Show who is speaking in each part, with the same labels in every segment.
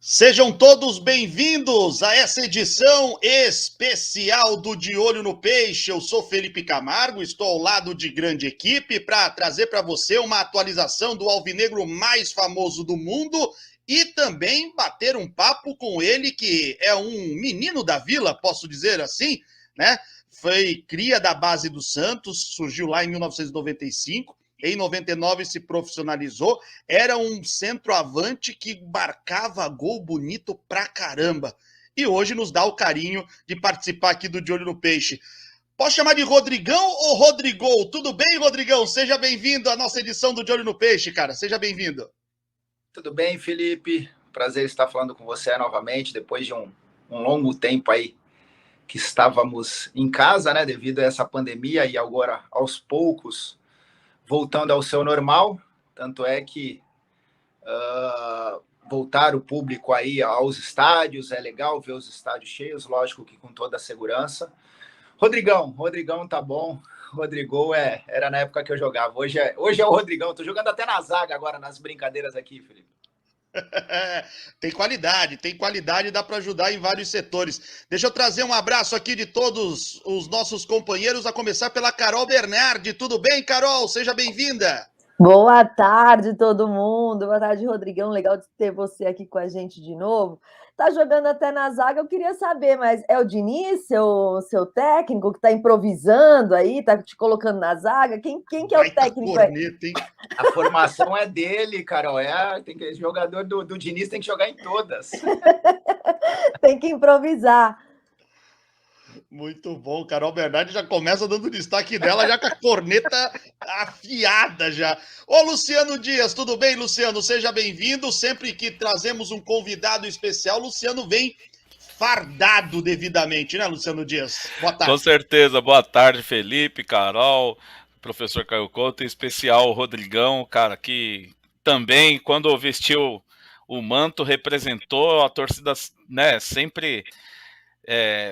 Speaker 1: Sejam todos bem-vindos a essa edição especial do De Olho no Peixe. Eu sou Felipe Camargo, estou ao lado de grande equipe para trazer para você uma atualização do alvinegro mais famoso do mundo e também bater um papo com ele, que é um menino da vila, posso dizer assim, né? Foi cria da base do Santos, surgiu lá em 1995. Em 99 se profissionalizou, era um centroavante que marcava gol bonito pra caramba. E hoje nos dá o carinho de participar aqui do De Olho no Peixe. Posso chamar de Rodrigão ou Rodrigol? Tudo bem, Rodrigão? Seja bem-vindo à nossa edição do De Olho no Peixe, cara. Seja bem-vindo.
Speaker 2: Tudo bem, Felipe? Prazer estar falando com você novamente, depois de um longo tempo aí que estávamos em casa, né, devido a essa pandemia, e agora, aos poucos, voltando ao seu normal. Tanto é que voltar o público aí aos estádios, é legal ver os estádios cheios, lógico que com toda a segurança. Rodrigão tá bom. Rodrigo era na época que eu jogava. Hoje é o Rodrigão. Tô jogando até na zaga agora, nas brincadeiras aqui, Felipe.
Speaker 1: Tem qualidade, dá para ajudar em vários setores. Deixa eu trazer um abraço aqui de todos os nossos companheiros, a começar pela Carol Bernardi. Tudo bem, Carol? Seja bem-vinda.
Speaker 3: Boa tarde, todo mundo. Boa tarde, Rodrigão. Legal de ter você aqui com a gente de novo. Tá jogando até na zaga, eu queria saber, mas é o Diniz, seu técnico, que tá improvisando aí, tá te colocando na zaga? Quem que é o técnico aí?
Speaker 2: A formação é dele, Carol. Jogador do Diniz tem que jogar em todas.
Speaker 3: Tem que improvisar.
Speaker 1: Muito bom, Carol Bernardi já começa dando o destaque dela, já com a corneta afiada já. Ô, Luciano Dias, tudo bem, Luciano? Seja bem-vindo. Sempre que trazemos um convidado especial, Luciano vem fardado devidamente, né, Luciano Dias? Boa tarde.
Speaker 4: Com certeza. Boa tarde, Felipe, Carol, professor Caio Couto, em especial o Rodrigão, cara, que também, quando vestiu o manto, representou a torcida, né, sempre...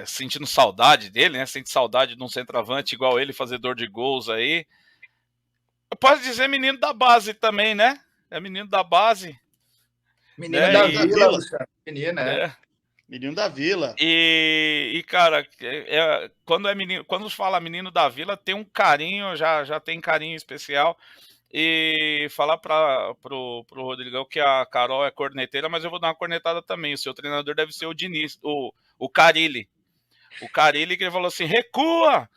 Speaker 4: sentindo saudade dele, né? Sente saudade de um centroavante igual ele, fazedor de gols aí. Eu posso dizer menino da base também, né? É menino da base.
Speaker 2: Menino da Vila, Luciano.
Speaker 1: Menino da Vila.
Speaker 4: E cara, quando fala menino da Vila, tem um carinho, já tem carinho especial. E falar pro Rodrigão que a Carol é corneteira, mas eu vou dar uma cornetada também. O seu treinador deve ser o Diniz, o Carille. O Carille, que ele falou assim: recua!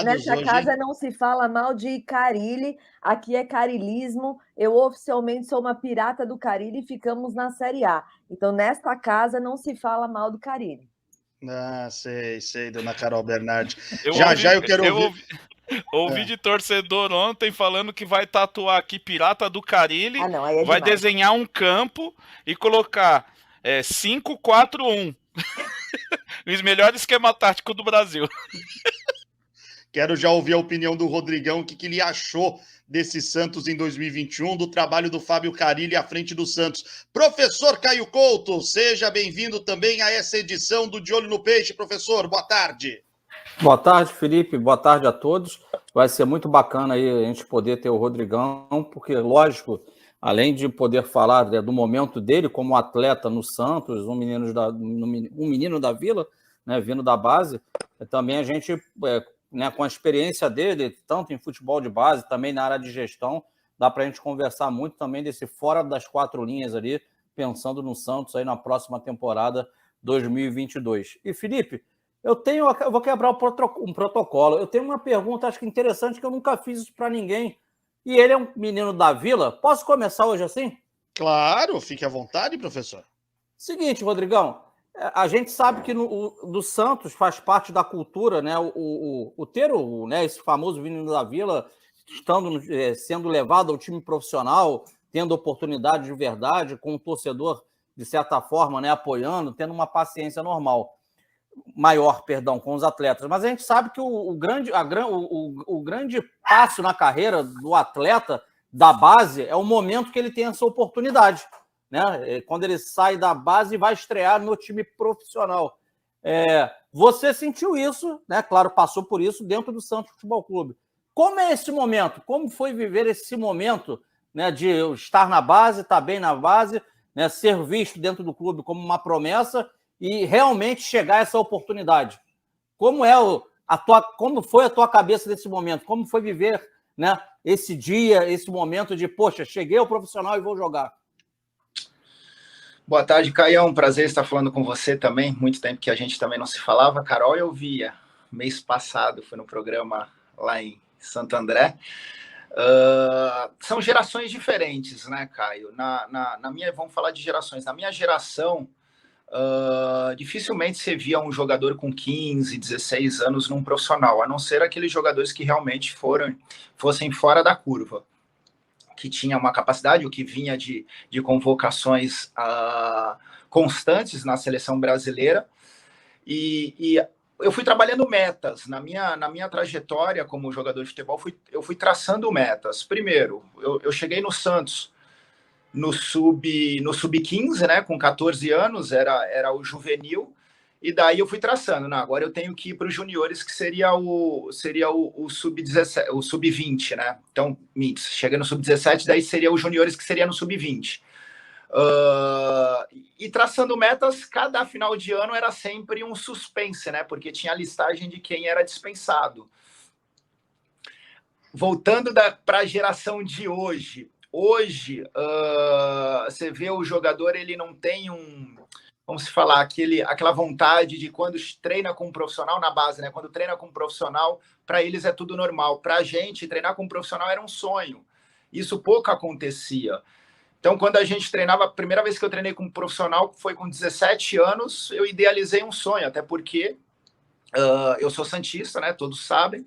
Speaker 3: Nessa casa não se fala mal de Carille, aqui é carilismo. Eu oficialmente sou uma pirata do Carille e ficamos na Série A. Então, nesta casa não se fala mal do Carille.
Speaker 1: Ah, sei, dona Carol Bernardi.
Speaker 4: Eu quero ouvir. Ouvi de torcedor ontem falando que vai tatuar aqui pirata do Carille, vai desenhar um campo e colocar 5-4-1. Os melhores esquema tático do Brasil.
Speaker 1: Quero já ouvir a opinião do Rodrigão, o que ele achou desse Santos em 2021, do trabalho do Fábio Carille à frente do Santos. Professor Caio Couto, seja bem-vindo também a essa edição do De Olho no Peixe. Professor, boa tarde.
Speaker 5: Boa tarde, Felipe. Boa tarde a todos. Vai ser muito bacana aí a gente poder ter o Rodrigão, porque, lógico, além de poder falar do momento dele como atleta no Santos, um menino da Vila, né, vindo da base, também a gente... né, com a experiência dele, tanto em futebol de base, também na área de gestão, dá para a gente conversar muito também desse fora das quatro linhas ali, pensando no Santos aí na próxima temporada 2022. E, Felipe, eu vou quebrar um protocolo. Eu tenho uma pergunta, acho que interessante, que eu nunca fiz isso para ninguém. E ele é um menino da Vila. Posso começar hoje assim?
Speaker 1: Claro, fique à vontade, professor.
Speaker 5: Seguinte, Rodrigão, a gente sabe que do Santos faz parte da cultura, né? Né, esse famoso menino da Vila sendo levado ao time profissional, tendo oportunidade de verdade, com o torcedor, de certa forma, né, apoiando, tendo uma paciência normal. maior, perdão, com os atletas, mas a gente sabe que o grande passo na carreira do atleta da base é o momento que ele tem essa oportunidade, né? Quando ele sai da base e vai estrear no time profissional. Você sentiu isso, né? Claro, passou por isso dentro do Santos Futebol Clube. Como é esse momento? Como foi viver esse momento, né, de estar na base, estar bem na base, né, ser visto dentro do clube como uma promessa e realmente chegar a essa oportunidade? Como foi a tua cabeça nesse momento? Como foi viver, né, esse dia, esse momento de, poxa, cheguei ao profissional e vou jogar?
Speaker 2: Boa tarde, Caião. Prazer estar falando com você também. Muito tempo que a gente também não se falava. Carol, eu via mês passado, fui no programa lá em Santo André. São gerações diferentes, né, Caio? Vamos falar de gerações. Na minha geração, dificilmente você via um jogador com 15, 16 anos num profissional, a não ser aqueles jogadores que realmente fossem fora da curva, que tinha uma capacidade, o que vinha de convocações constantes na seleção brasileira. E eu fui trabalhando metas. Na minha trajetória como jogador de futebol, eu fui traçando metas. Primeiro, eu cheguei no Santos no sub-15, né, com 14 anos, era o juvenil, e daí eu fui traçando. Não, agora eu tenho que ir para os juniores, que seria o sub-17, o sub-20, né? Então, chega no sub-17, daí seria os juniores, que seria no sub-20. E traçando metas, cada final de ano era sempre um suspense, né? Porque tinha a listagem de quem era dispensado. Voltando para a geração de hoje, você vê o jogador, ele não tem vamos falar, aquela vontade de quando treina com um profissional na base, né? Quando treina com um profissional, para eles é tudo normal. Para a gente, treinar com um profissional era um sonho. Isso pouco acontecia. Então, quando a gente treinava, a primeira vez que eu treinei com um profissional foi com 17 anos, eu idealizei um sonho, até porque eu sou santista, né? Todos sabem,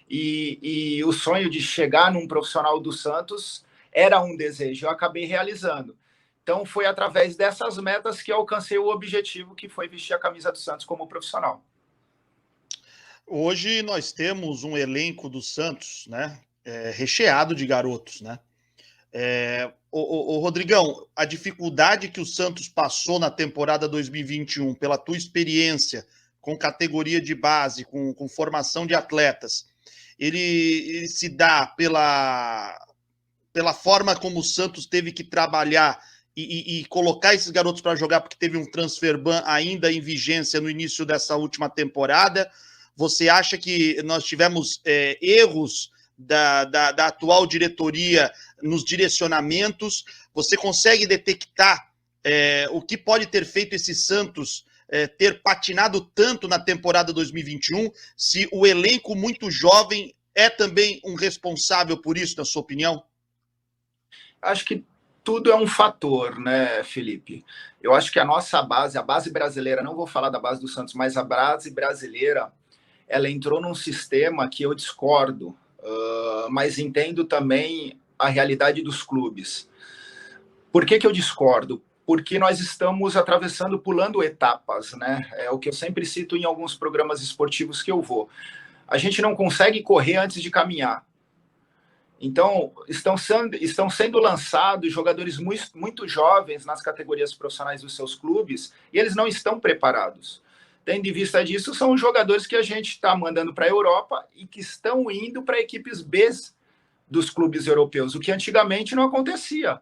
Speaker 2: e o sonho de chegar num profissional do Santos era um desejo, eu acabei realizando. Então, foi através dessas metas que eu alcancei o objetivo, que foi vestir a camisa do Santos como profissional.
Speaker 1: Hoje nós temos um elenco do Santos, né, recheado de garotos, né? Rodrigão, a dificuldade que o Santos passou na temporada 2021, pela tua experiência com categoria de base, com formação de atletas, ele se dá pela forma como o Santos teve que trabalhar e colocar esses garotos para jogar, porque teve um transfer ban ainda em vigência no início dessa última temporada. Você acha que nós tivemos erros da atual diretoria nos direcionamentos? Você consegue detectar o que pode ter feito esse Santos ter patinado tanto na temporada 2021? Se o elenco muito jovem é também um responsável por isso, na sua opinião?
Speaker 2: Acho que tudo é um fator, né, Felipe? Eu acho que a nossa base, a base brasileira, não vou falar da base do Santos, mas a base brasileira, ela entrou num sistema que eu discordo, mas entendo também a realidade dos clubes. Por que eu discordo? Porque nós estamos pulando etapas, né? É o que eu sempre cito em alguns programas esportivos que eu vou. A gente não consegue correr antes de caminhar. Então, estão sendo lançados jogadores muito jovens nas categorias profissionais dos seus clubes e eles não estão preparados. Tendo em vista disso, são jogadores que a gente está mandando para a Europa e que estão indo para equipes B dos clubes europeus, o que antigamente não acontecia.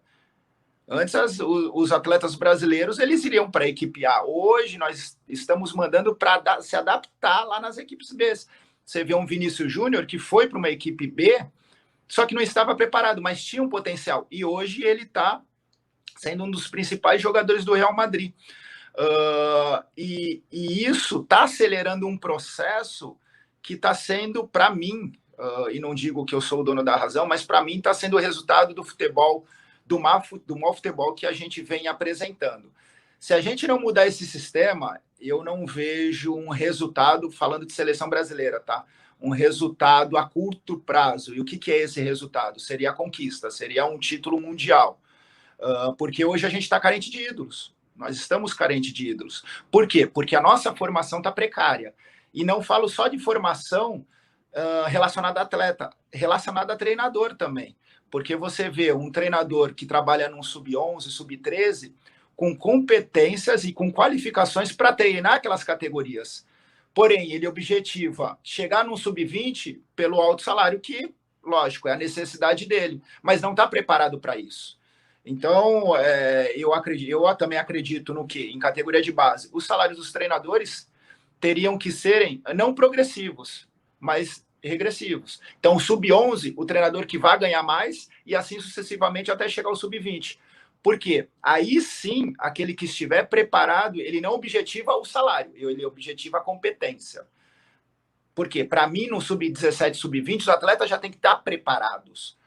Speaker 2: Antes, os atletas brasileiros eles iriam para a equipe A. Hoje, nós estamos mandando para se adaptar lá nas equipes B. Você vê um Vinícius Júnior que foi para uma equipe B, só que não estava preparado, mas tinha um potencial. E hoje ele está sendo um dos principais jogadores do Real Madrid. E isso está acelerando um processo que está sendo, para mim, e não digo que eu sou o dono da razão, mas para mim está sendo o resultado do futebol, do mau futebol que a gente vem apresentando. Se a gente não mudar esse sistema, eu não vejo um resultado, falando de seleção brasileira, tá? Um resultado a curto prazo. E o que é esse resultado? Seria a conquista, seria um título mundial. Porque hoje a gente está carente de ídolos. Nós estamos carentes de ídolos. Por quê? Porque a nossa formação está precária. E não falo só de formação relacionada a atleta, relacionada a treinador também. Porque você vê um treinador que trabalha num sub-11, sub-13, com competências e com qualificações para treinar aquelas categorias. Porém, ele objetiva chegar num sub-20 pelo alto salário, que, lógico, é a necessidade dele, mas não está preparado para isso. Então, eu também acredito no quê? Em categoria de base. Os salários dos treinadores teriam que serem não progressivos, mas regressivos. Então, o sub-11, o treinador que vai ganhar mais, e assim sucessivamente até chegar ao sub-20. Por quê? Aí sim, aquele que estiver preparado, ele não objetiva o salário, ele objetiva a competência. Por quê? Para mim, no sub-17, sub-20, os atletas já têm que estar preparados.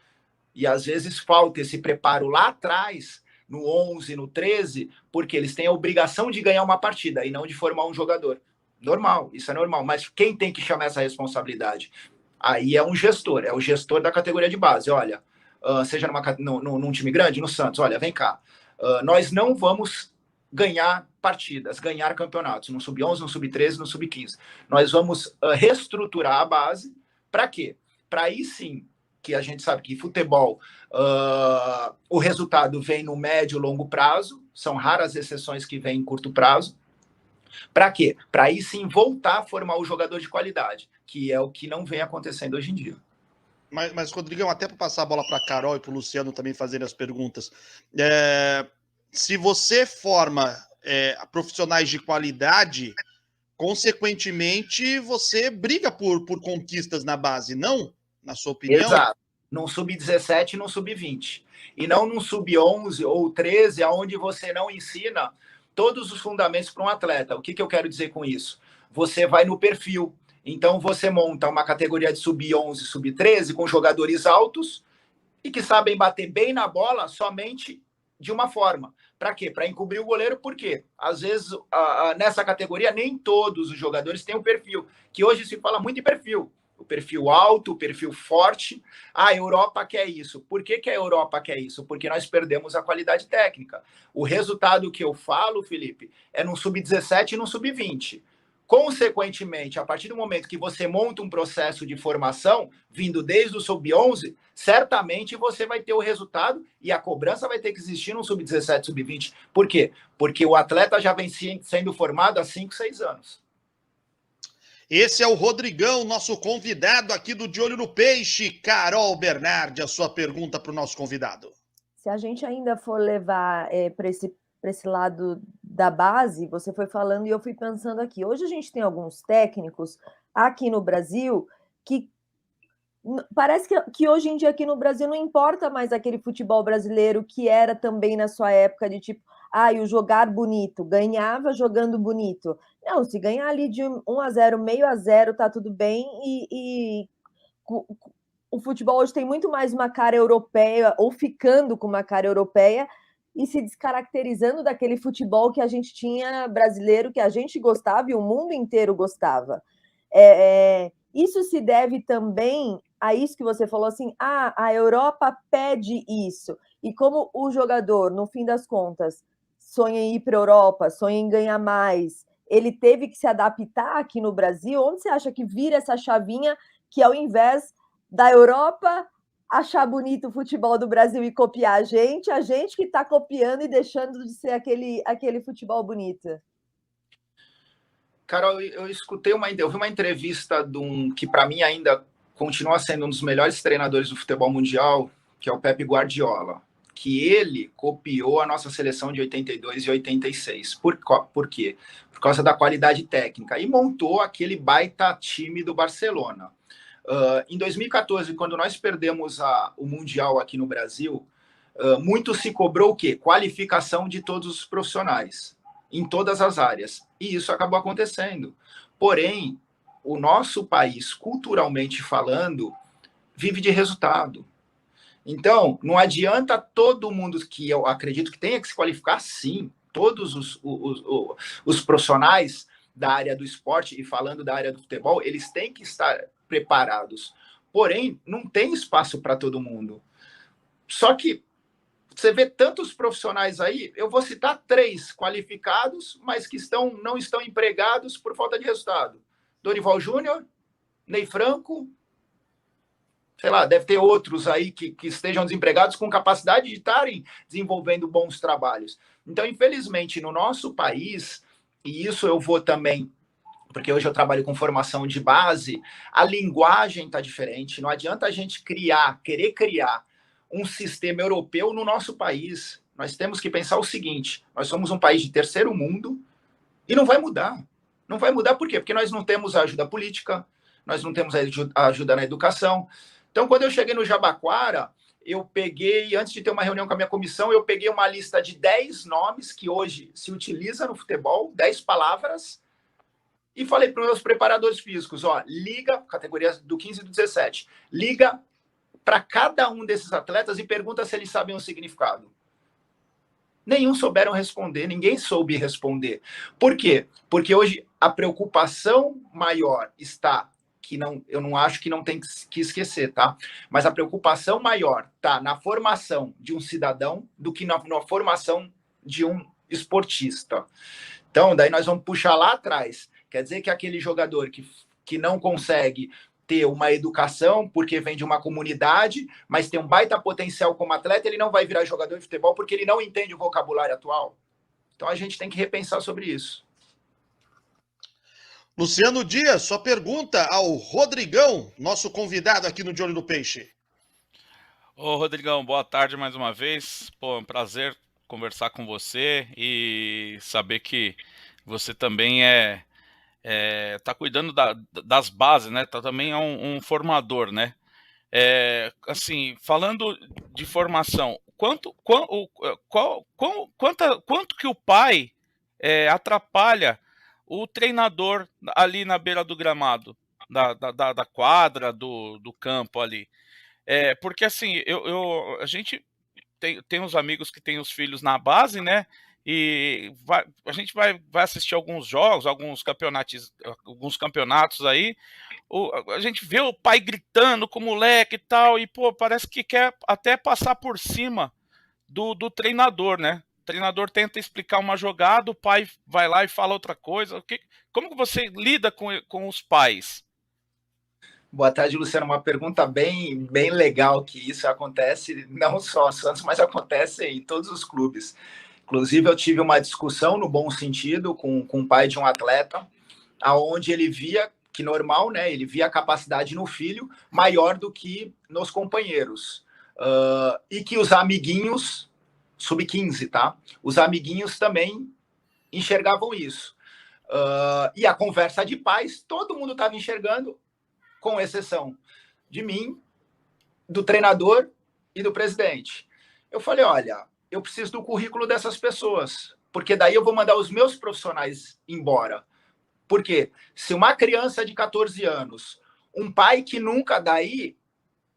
Speaker 2: E às vezes falta esse preparo lá atrás, no 11, no 13, porque eles têm a obrigação de ganhar uma partida e não de formar um jogador. Normal, isso é normal. Mas quem tem que chamar essa responsabilidade? Aí é um gestor, é o gestor da categoria de base. Olha, seja num time grande, no Santos, olha, vem cá. Nós não vamos ganhar partidas, ganhar campeonatos, no sub-11, no sub-13, no sub-15. Nós vamos reestruturar a base. Para quê? Para aí sim, que a gente sabe que futebol, o resultado vem no médio e longo prazo, são raras exceções que vêm em curto prazo. Para quê? Para aí sim voltar a formar o jogador de qualidade, que é o que não vem acontecendo hoje em dia.
Speaker 1: Mas Rodrigão, até para passar a bola para a Carol e para o Luciano também fazerem as perguntas, se você forma profissionais de qualidade, consequentemente você briga por conquistas na base, não? Na sua opinião?
Speaker 2: Exato. Num sub-17 e num sub-20. E não num sub-11 ou 13, onde você não ensina todos os fundamentos para um atleta. O que eu quero dizer com isso? Você vai no perfil. Então, você monta uma categoria de sub-11, sub-13 com jogadores altos e que sabem bater bem na bola somente de uma forma. Para quê? Para encobrir o goleiro, por quê? Às vezes, nessa categoria, nem todos os jogadores têm um perfil, que hoje se fala muito em perfil. O perfil alto, o perfil forte. A Europa quer isso. Por que a Europa quer isso? Porque nós perdemos a qualidade técnica. O resultado que eu falo, Felipe, é no sub-17 e no sub-20. Consequentemente, a partir do momento que você monta um processo de formação, vindo desde o sub-11, certamente você vai ter o resultado e a cobrança vai ter que existir no sub-17, sub-20. Por quê? Porque o atleta já vem sendo formado há 5, 6 anos.
Speaker 1: Esse é o Rodrigão, nosso convidado aqui do De Olho no Peixe. Carol Bernardi, a sua pergunta para o nosso convidado.
Speaker 3: Se a gente ainda for levar para esse lado da base, você foi falando e eu fui pensando aqui. Hoje a gente tem alguns técnicos aqui no Brasil que parece que hoje em dia aqui no Brasil não importa mais aquele futebol brasileiro que era também na sua época de tipo, o jogar bonito, ganhava jogando bonito. Não, se ganhar ali de 1-0, meio a 0, tá tudo bem. E o futebol hoje tem muito mais uma cara europeia, ou ficando com uma cara europeia, e se descaracterizando daquele futebol que a gente tinha brasileiro, que a gente gostava e o mundo inteiro gostava. Isso se deve também a isso que você falou assim, a Europa pede isso. E como o jogador, no fim das contas, sonha em ir para a Europa, sonha em ganhar mais, ele teve que se adaptar aqui no Brasil. Onde você acha que vira essa chavinha que, ao invés da Europa achar bonito o futebol do Brasil e copiar a gente que está copiando e deixando de ser aquele futebol bonito?
Speaker 2: Carol, eu vi uma entrevista que para mim ainda continua sendo um dos melhores treinadores do futebol mundial, que é o Pep Guardiola, que ele copiou a nossa seleção de 82 e 86. Por quê? Por causa da qualidade técnica. E montou aquele baita time do Barcelona. Em 2014, quando nós perdemos o Mundial aqui no Brasil, muito se cobrou o quê? Qualificação de todos os profissionais, em todas as áreas. E isso acabou acontecendo. Porém, o nosso país, culturalmente falando, vive de resultado. Então, não adianta todo mundo, que eu acredito que tenha que se qualificar, sim, todos os profissionais da área do esporte, e falando da área do futebol, eles têm que estar preparados. Porém, não tem espaço para todo mundo. Só que você vê tantos profissionais aí, eu vou citar 3 qualificados, mas que não estão empregados por falta de resultado. Dorival Júnior, Ney Franco, sei lá, deve ter outros aí que estejam desempregados com capacidade de estarem desenvolvendo bons trabalhos. Então, infelizmente, no nosso país, e isso eu vou também, porque hoje eu trabalho com formação de base, a linguagem está diferente. Não adianta a gente querer criar um sistema europeu no nosso país. Nós temos que pensar o seguinte: nós somos um país de terceiro mundo e não vai mudar. Não vai mudar por quê? Porque nós não temos ajuda política, nós não temos ajuda na educação. Então, quando eu cheguei no Jabaquara, eu peguei, antes de ter uma reunião com a minha comissão, eu peguei uma lista de 10 nomes que hoje se utiliza no futebol, 10 palavras, e falei para os meus preparadores físicos, ó, liga, categorias do 15 e do 17, liga para cada um desses atletas e pergunta se eles sabem o significado. Nenhum souberam responder, ninguém soube responder. Por quê? Porque hoje a preocupação maior está, eu não acho que não tem que esquecer, tá? Mas a preocupação maior está na formação de um cidadão do que na formação de um esportista. Então, daí nós vamos puxar lá atrás. Quer dizer que aquele jogador que não consegue ter uma educação porque vem de uma comunidade, mas tem um baita potencial como atleta, ele não vai virar jogador de futebol porque ele não entende o vocabulário atual. Então a gente tem que repensar sobre isso.
Speaker 1: Luciano Dias, sua pergunta ao Rodrigão, nosso convidado aqui no De Olho no Peixe.
Speaker 4: Ô, Rodrigão, boa tarde mais uma vez. Pô, é um prazer conversar com você e saber que você também tá cuidando das bases, né? Também é um formador, né? Assim, falando de formação, quanto que o pai atrapalha o treinador ali na beira do gramado, da quadra, do campo ali? Porque assim, a gente tem uns amigos que tem os filhos na base, né? E a gente vai assistir alguns jogos, alguns campeonatos aí. A gente vê o pai gritando com o moleque e tal, e pô, parece que quer até passar por cima do treinador, né? O treinador tenta explicar uma jogada, o pai vai lá e fala outra coisa. Como que você lida com os pais?
Speaker 2: Boa tarde, Luciano. Uma pergunta bem legal, que isso acontece não só no Santos, mas acontece em todos os clubes. Inclusive, eu tive uma discussão, no bom sentido, com o pai de um atleta, aonde ele via que normal, né? Ele via a capacidade no filho maior do que nos companheiros. E que os amiguinhos, sub-15, tá? Os amiguinhos também enxergavam isso. E a conversa de pais, todo mundo estava enxergando, com exceção de mim, do treinador e do presidente. Eu falei, olha, eu preciso do currículo dessas pessoas, porque daí eu vou mandar os meus profissionais embora. Porque se uma criança de 14 anos, um pai que nunca, daí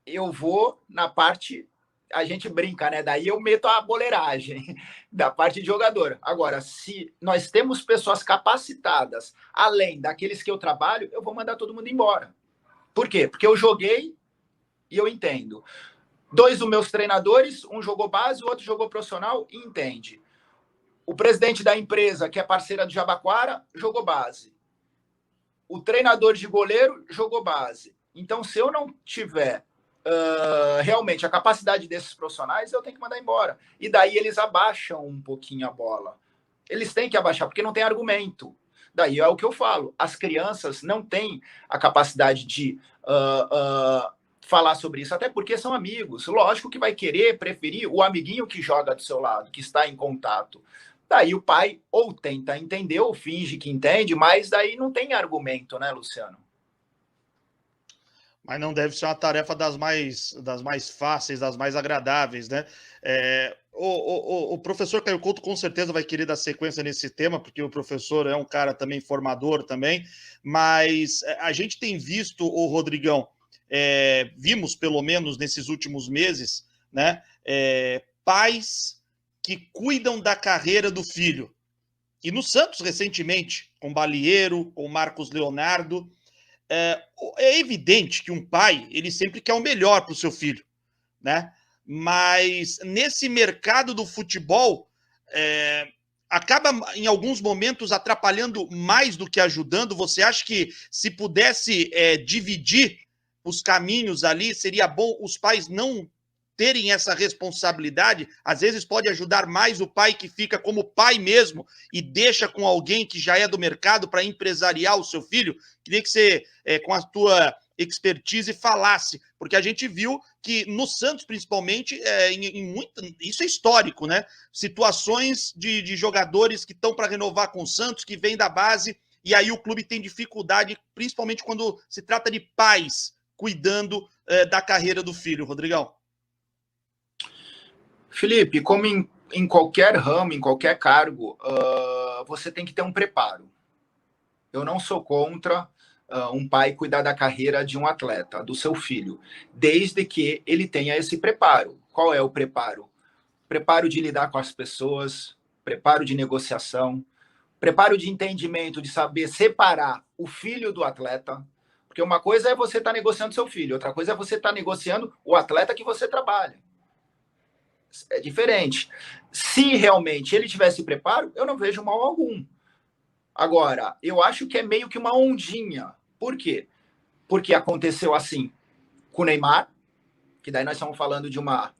Speaker 2: eu vou na parte, a gente brinca, né? Daí eu meto a boleiragem da parte de jogador. Agora, se nós temos pessoas capacitadas, além daqueles que eu trabalho, eu vou mandar todo mundo embora. Por quê? Porque eu joguei e eu entendo. 2 dos meus treinadores, um jogou base, o outro jogou profissional e entende. O presidente da empresa, que é parceira do Jabaquara, jogou base. O treinador de goleiro jogou base. Então, se eu não tiver realmente a capacidade desses profissionais, eu tenho que mandar embora. E daí eles abaixam um pouquinho a bola. Eles têm que abaixar, porque não tem argumento. Daí é o que eu falo. As crianças não têm a capacidade de falar sobre isso, até porque são amigos. Lógico que vai querer preferir o amiguinho que joga do seu lado, que está em contato. Daí o pai ou tenta entender ou finge que entende, mas daí não tem argumento, né, Luciano?
Speaker 1: Mas não deve ser uma tarefa das mais fáceis, das mais agradáveis, né? O professor Caio Couto com certeza vai querer dar sequência nesse tema, porque o professor é um cara também formador também, mas a gente tem visto, o Rodrigão, vimos pelo menos nesses últimos meses, né, pais que cuidam da carreira do filho. E no Santos, recentemente, com Balieiro, com Marcos Leonardo, é evidente que um pai, ele sempre quer o melhor para o seu filho, né? mas nesse mercado do futebol, acaba em alguns momentos atrapalhando mais do que ajudando. Você acha que se pudesse dividir os caminhos ali, seria bom os pais não terem essa responsabilidade? Às vezes pode ajudar mais o pai que fica como pai mesmo e deixa com alguém que já é do mercado para empresariar o seu filho. Queria que você, com a tua expertise, falasse, porque a gente viu que no Santos, principalmente, isso é histórico, né? Situações de jogadores que estão para renovar com o Santos, que vêm da base, e aí o clube tem dificuldade, principalmente quando se trata de pais cuidando da carreira do filho. Rodrigão.
Speaker 2: Felipe, como em qualquer ramo, em qualquer cargo, você tem que ter um preparo. Eu não sou contra um pai cuidar da carreira de um atleta, do seu filho, desde que ele tenha esse preparo. Qual é o preparo? Preparo de lidar com as pessoas, preparo de negociação, preparo de entendimento, de saber separar o filho do atleta, porque uma coisa é você estar negociando seu filho, outra coisa é você estar negociando o atleta que você trabalha. É diferente. Se realmente ele tivesse preparo, eu não vejo mal algum. Agora, eu acho que é meio que uma ondinha. Por quê? Porque aconteceu assim com o Neymar, que daí nós estamos falando de uma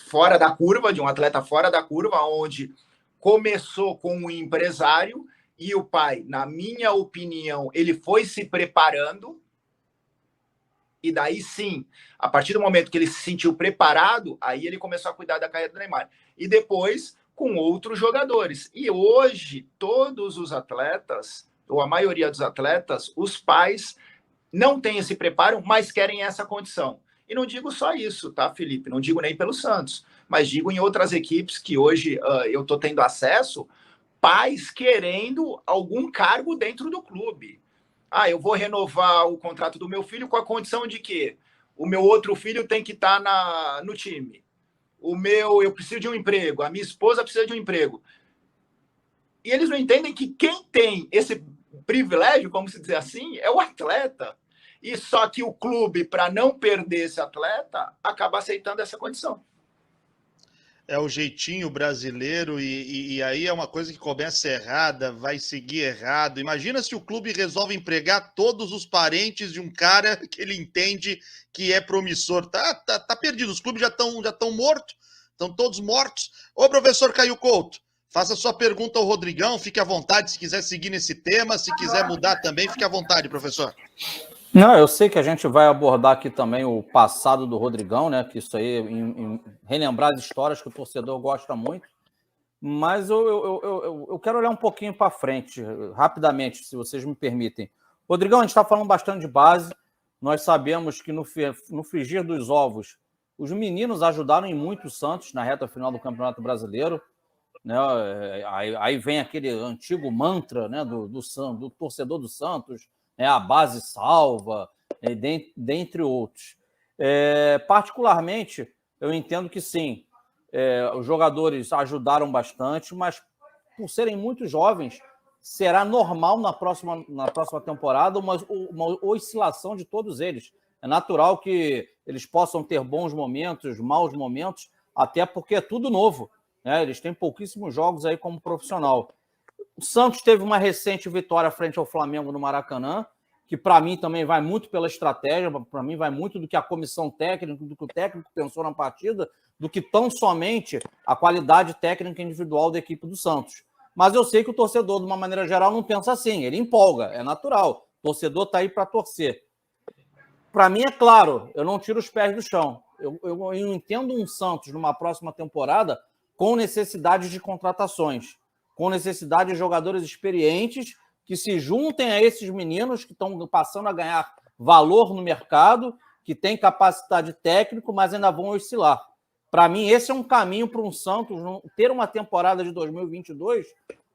Speaker 2: fora da curva, de um atleta fora da curva, onde começou com um empresário e o pai, na minha opinião, ele foi se preparando. E daí sim, a partir do momento que ele se sentiu preparado, aí ele começou a cuidar da carreira do Neymar. E depois com outros jogadores. E hoje, todos os atletas, ou a maioria dos atletas, os pais não têm esse preparo, mas querem essa condição. E não digo só isso, tá, Felipe? Não digo nem pelo Santos, mas digo em outras equipes que hoje eu estou tendo acesso, pais querendo algum cargo dentro do clube. Ah, eu vou renovar o contrato do meu filho com a condição de que o meu outro filho tem que estar no time. Eu preciso de um emprego, a minha esposa precisa de um emprego. E eles não entendem que quem tem esse privilégio, vamos dizer assim, é o atleta. E só que o clube, para não perder esse atleta, acaba aceitando essa condição.
Speaker 1: É o jeitinho brasileiro e aí é uma coisa que começa errada, vai seguir errado. Imagina se o clube resolve empregar todos os parentes de um cara que ele entende que é promissor. Tá perdido, os clubes já estão mortos, estão todos mortos. Ô, professor Caio Couto, faça sua pergunta ao Rodrigão, fique à vontade se quiser seguir nesse tema, se quiser mudar também, fique à vontade, professor.
Speaker 5: Não, eu sei que a gente vai abordar aqui também o passado do Rodrigão, né? Que isso aí, relembrar as histórias que o torcedor gosta muito. Mas eu quero olhar um pouquinho para frente, rapidamente, se vocês me permitem. Rodrigão, a gente está falando bastante de base. Nós sabemos que no frigir dos ovos, os meninos ajudaram em muito o Santos na reta final do Campeonato Brasileiro. Né? Aí vem aquele antigo mantra, né, do torcedor do Santos, a base salva, dentre outros. Particularmente, eu entendo que sim, os jogadores ajudaram bastante, mas por serem muito jovens, será normal na próxima temporada uma oscilação de todos eles. É natural que eles possam ter bons momentos, maus momentos, até porque é tudo novo, né? Eles têm pouquíssimos jogos aí como profissional. O Santos teve uma recente vitória frente ao Flamengo no Maracanã, que para mim também vai muito pela estratégia, para mim vai muito do que a comissão técnica, do que o técnico pensou na partida, do que tão somente a qualidade técnica individual da equipe do Santos. Mas eu sei que o torcedor, de uma maneira geral, não pensa assim, ele empolga, é natural. O torcedor está aí para torcer. Para mim, é claro, eu não tiro os pés do chão. Eu entendo um Santos numa próxima temporada com necessidade de contratações, com necessidade de jogadores experientes que se juntem a esses meninos que estão passando a ganhar valor no mercado, que têm capacidade técnica, mas ainda vão oscilar. Para mim, esse é um caminho para um Santos ter uma temporada de 2022,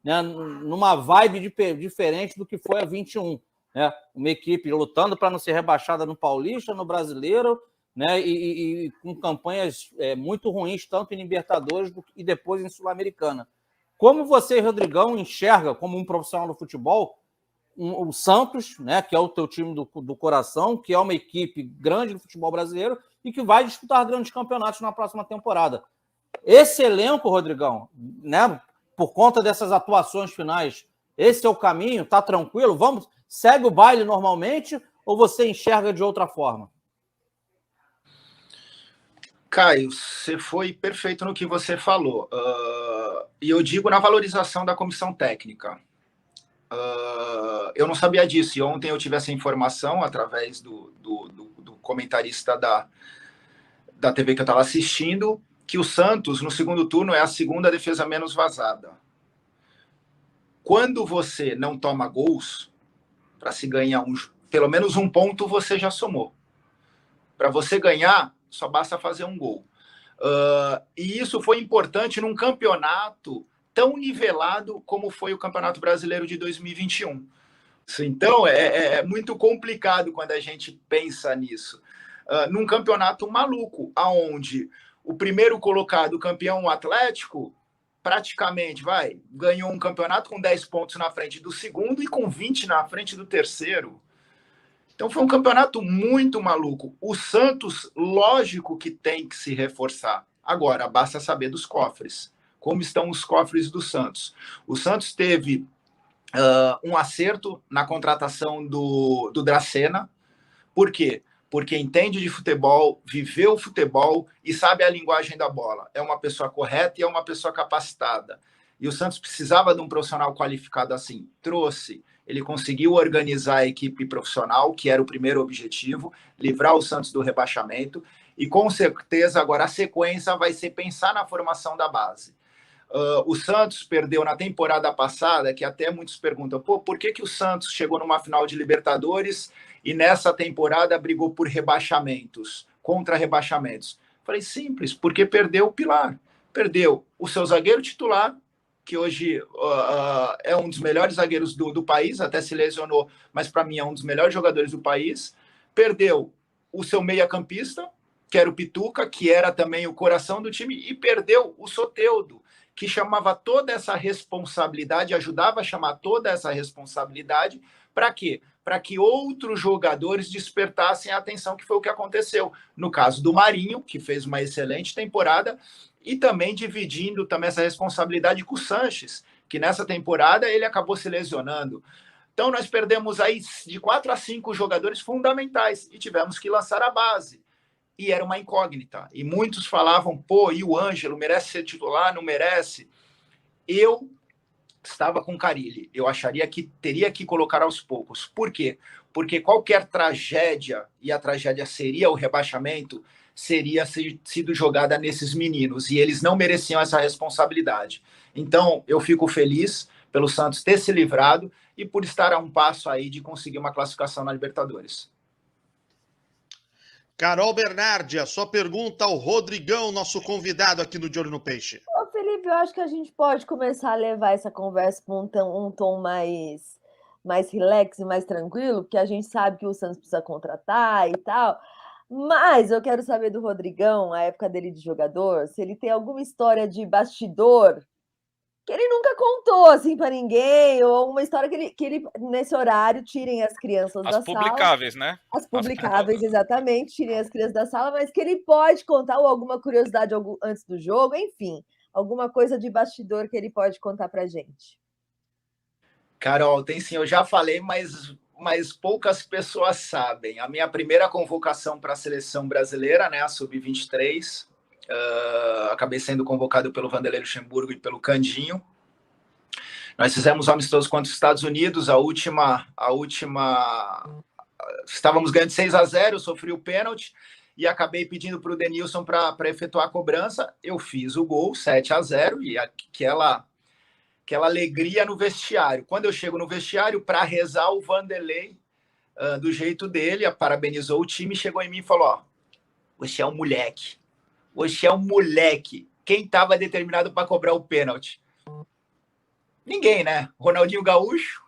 Speaker 5: né, numa vibe diferente do que foi a 21. Né? Uma equipe lutando para não ser rebaixada no Paulista, no Brasileiro, né, e com campanhas muito ruins, tanto em Libertadores e depois em Sul-Americana. Como você, Rodrigão, enxerga, como um profissional do futebol, o Santos, né, que é o teu time do coração, que é uma equipe grande do futebol brasileiro e que vai disputar grandes campeonatos na próxima temporada. Esse elenco, Rodrigão, né, por conta dessas atuações finais, esse é o caminho? Tá tranquilo? Segue o baile normalmente ou você enxerga de outra forma?
Speaker 2: Caio, você foi perfeito no que você falou. E eu digo na valorização da comissão técnica. Eu não sabia disso, e ontem eu tive essa informação através do comentarista da TV que eu estava assistindo, que o Santos, no segundo turno, é a segunda defesa menos vazada. Quando você não toma gols, para se ganhar pelo menos um ponto, você já somou. Para você ganhar, só basta fazer um gol. E isso foi importante num campeonato tão nivelado como foi o Campeonato Brasileiro de 2021. Então, é muito complicado quando a gente pensa nisso. Num campeonato maluco, onde o primeiro colocado, o campeão Atlético, praticamente ganhou um campeonato com 10 pontos na frente do segundo e com 20 na frente do terceiro. Então foi um campeonato muito maluco. O Santos, lógico que tem que se reforçar. Agora, basta saber dos cofres. Como estão os cofres do Santos? O Santos teve um acerto na contratação do Dracena. Por quê? Porque entende de futebol, viveu o futebol e sabe a linguagem da bola. É uma pessoa correta e é uma pessoa capacitada. E o Santos precisava de um profissional qualificado assim. Trouxe. Ele conseguiu organizar a equipe profissional, que era o primeiro objetivo, livrar o Santos do rebaixamento. E com certeza agora a sequência vai ser pensar na formação da base. O Santos perdeu na temporada passada, que até muitos perguntam, por que o Santos chegou numa final de Libertadores e nessa temporada brigou por rebaixamentos, contra rebaixamentos? Falei, simples, porque perdeu o pilar. Perdeu o seu zagueiro titular, que hoje é um dos melhores zagueiros do país, até se lesionou, mas para mim é um dos melhores jogadores do país. Perdeu o seu meia-campista, que era o Pituca, que era também o coração do time, e perdeu o Soteldo, que chamava toda essa responsabilidade, ajudava a chamar toda essa responsabilidade, para quê? Para que outros jogadores despertassem a atenção, que foi o que aconteceu. No caso do Marinho, que fez uma excelente temporada, e também dividindo também essa responsabilidade com o Sanches, que nessa temporada ele acabou se lesionando. Então nós perdemos aí de 4 a 5 jogadores fundamentais e tivemos que lançar a base. E era uma incógnita. E muitos falavam, e o Ângelo merece ser titular, não merece? Eu estava com o Carille. Eu acharia que teria que colocar aos poucos. Por quê? Porque qualquer tragédia, e a tragédia seria o rebaixamento, seria sido jogada nesses meninos. E eles não mereciam essa responsabilidade. Então, eu fico feliz pelo Santos ter se livrado e por estar a um passo aí de conseguir uma classificação na Libertadores.
Speaker 1: Carol Bernardi, a sua pergunta ao Rodrigão, nosso convidado aqui no De Olho no Peixe.
Speaker 3: Felipe, eu acho que a gente pode começar a levar essa conversa para um tom mais relax e mais tranquilo, porque a gente sabe que o Santos precisa contratar e tal. Mas eu quero saber do Rodrigão, a época dele de jogador, se ele tem alguma história de bastidor que ele nunca contou assim para ninguém, ou uma história que ele nesse horário tirem as crianças da sala.
Speaker 4: As publicáveis, né?
Speaker 3: As publicáveis, exatamente, tirem as crianças da sala, mas que ele pode contar, ou alguma curiosidade antes do jogo, enfim, alguma coisa de bastidor que ele pode contar pra gente.
Speaker 2: Carol, tem sim, eu já falei, mas poucas pessoas sabem. A minha primeira convocação para a seleção brasileira, né, a Sub-23, acabei sendo convocado pelo Vanderlei Luxemburgo e pelo Candinho. Nós fizemos um amistoso contra os Estados Unidos, a última estávamos ganhando 6-0, eu sofri o pênalti e acabei pedindo para o Denilson para efetuar a cobrança. Eu fiz o gol, 7-0, e aquela alegria no vestiário. Quando eu chego no vestiário para rezar, o Vanderlei, do jeito dele, parabenizou o time, chegou em mim e falou, você é um moleque. Você é um moleque. Quem estava determinado para cobrar o pênalti? Ninguém, né? Ronaldinho Gaúcho,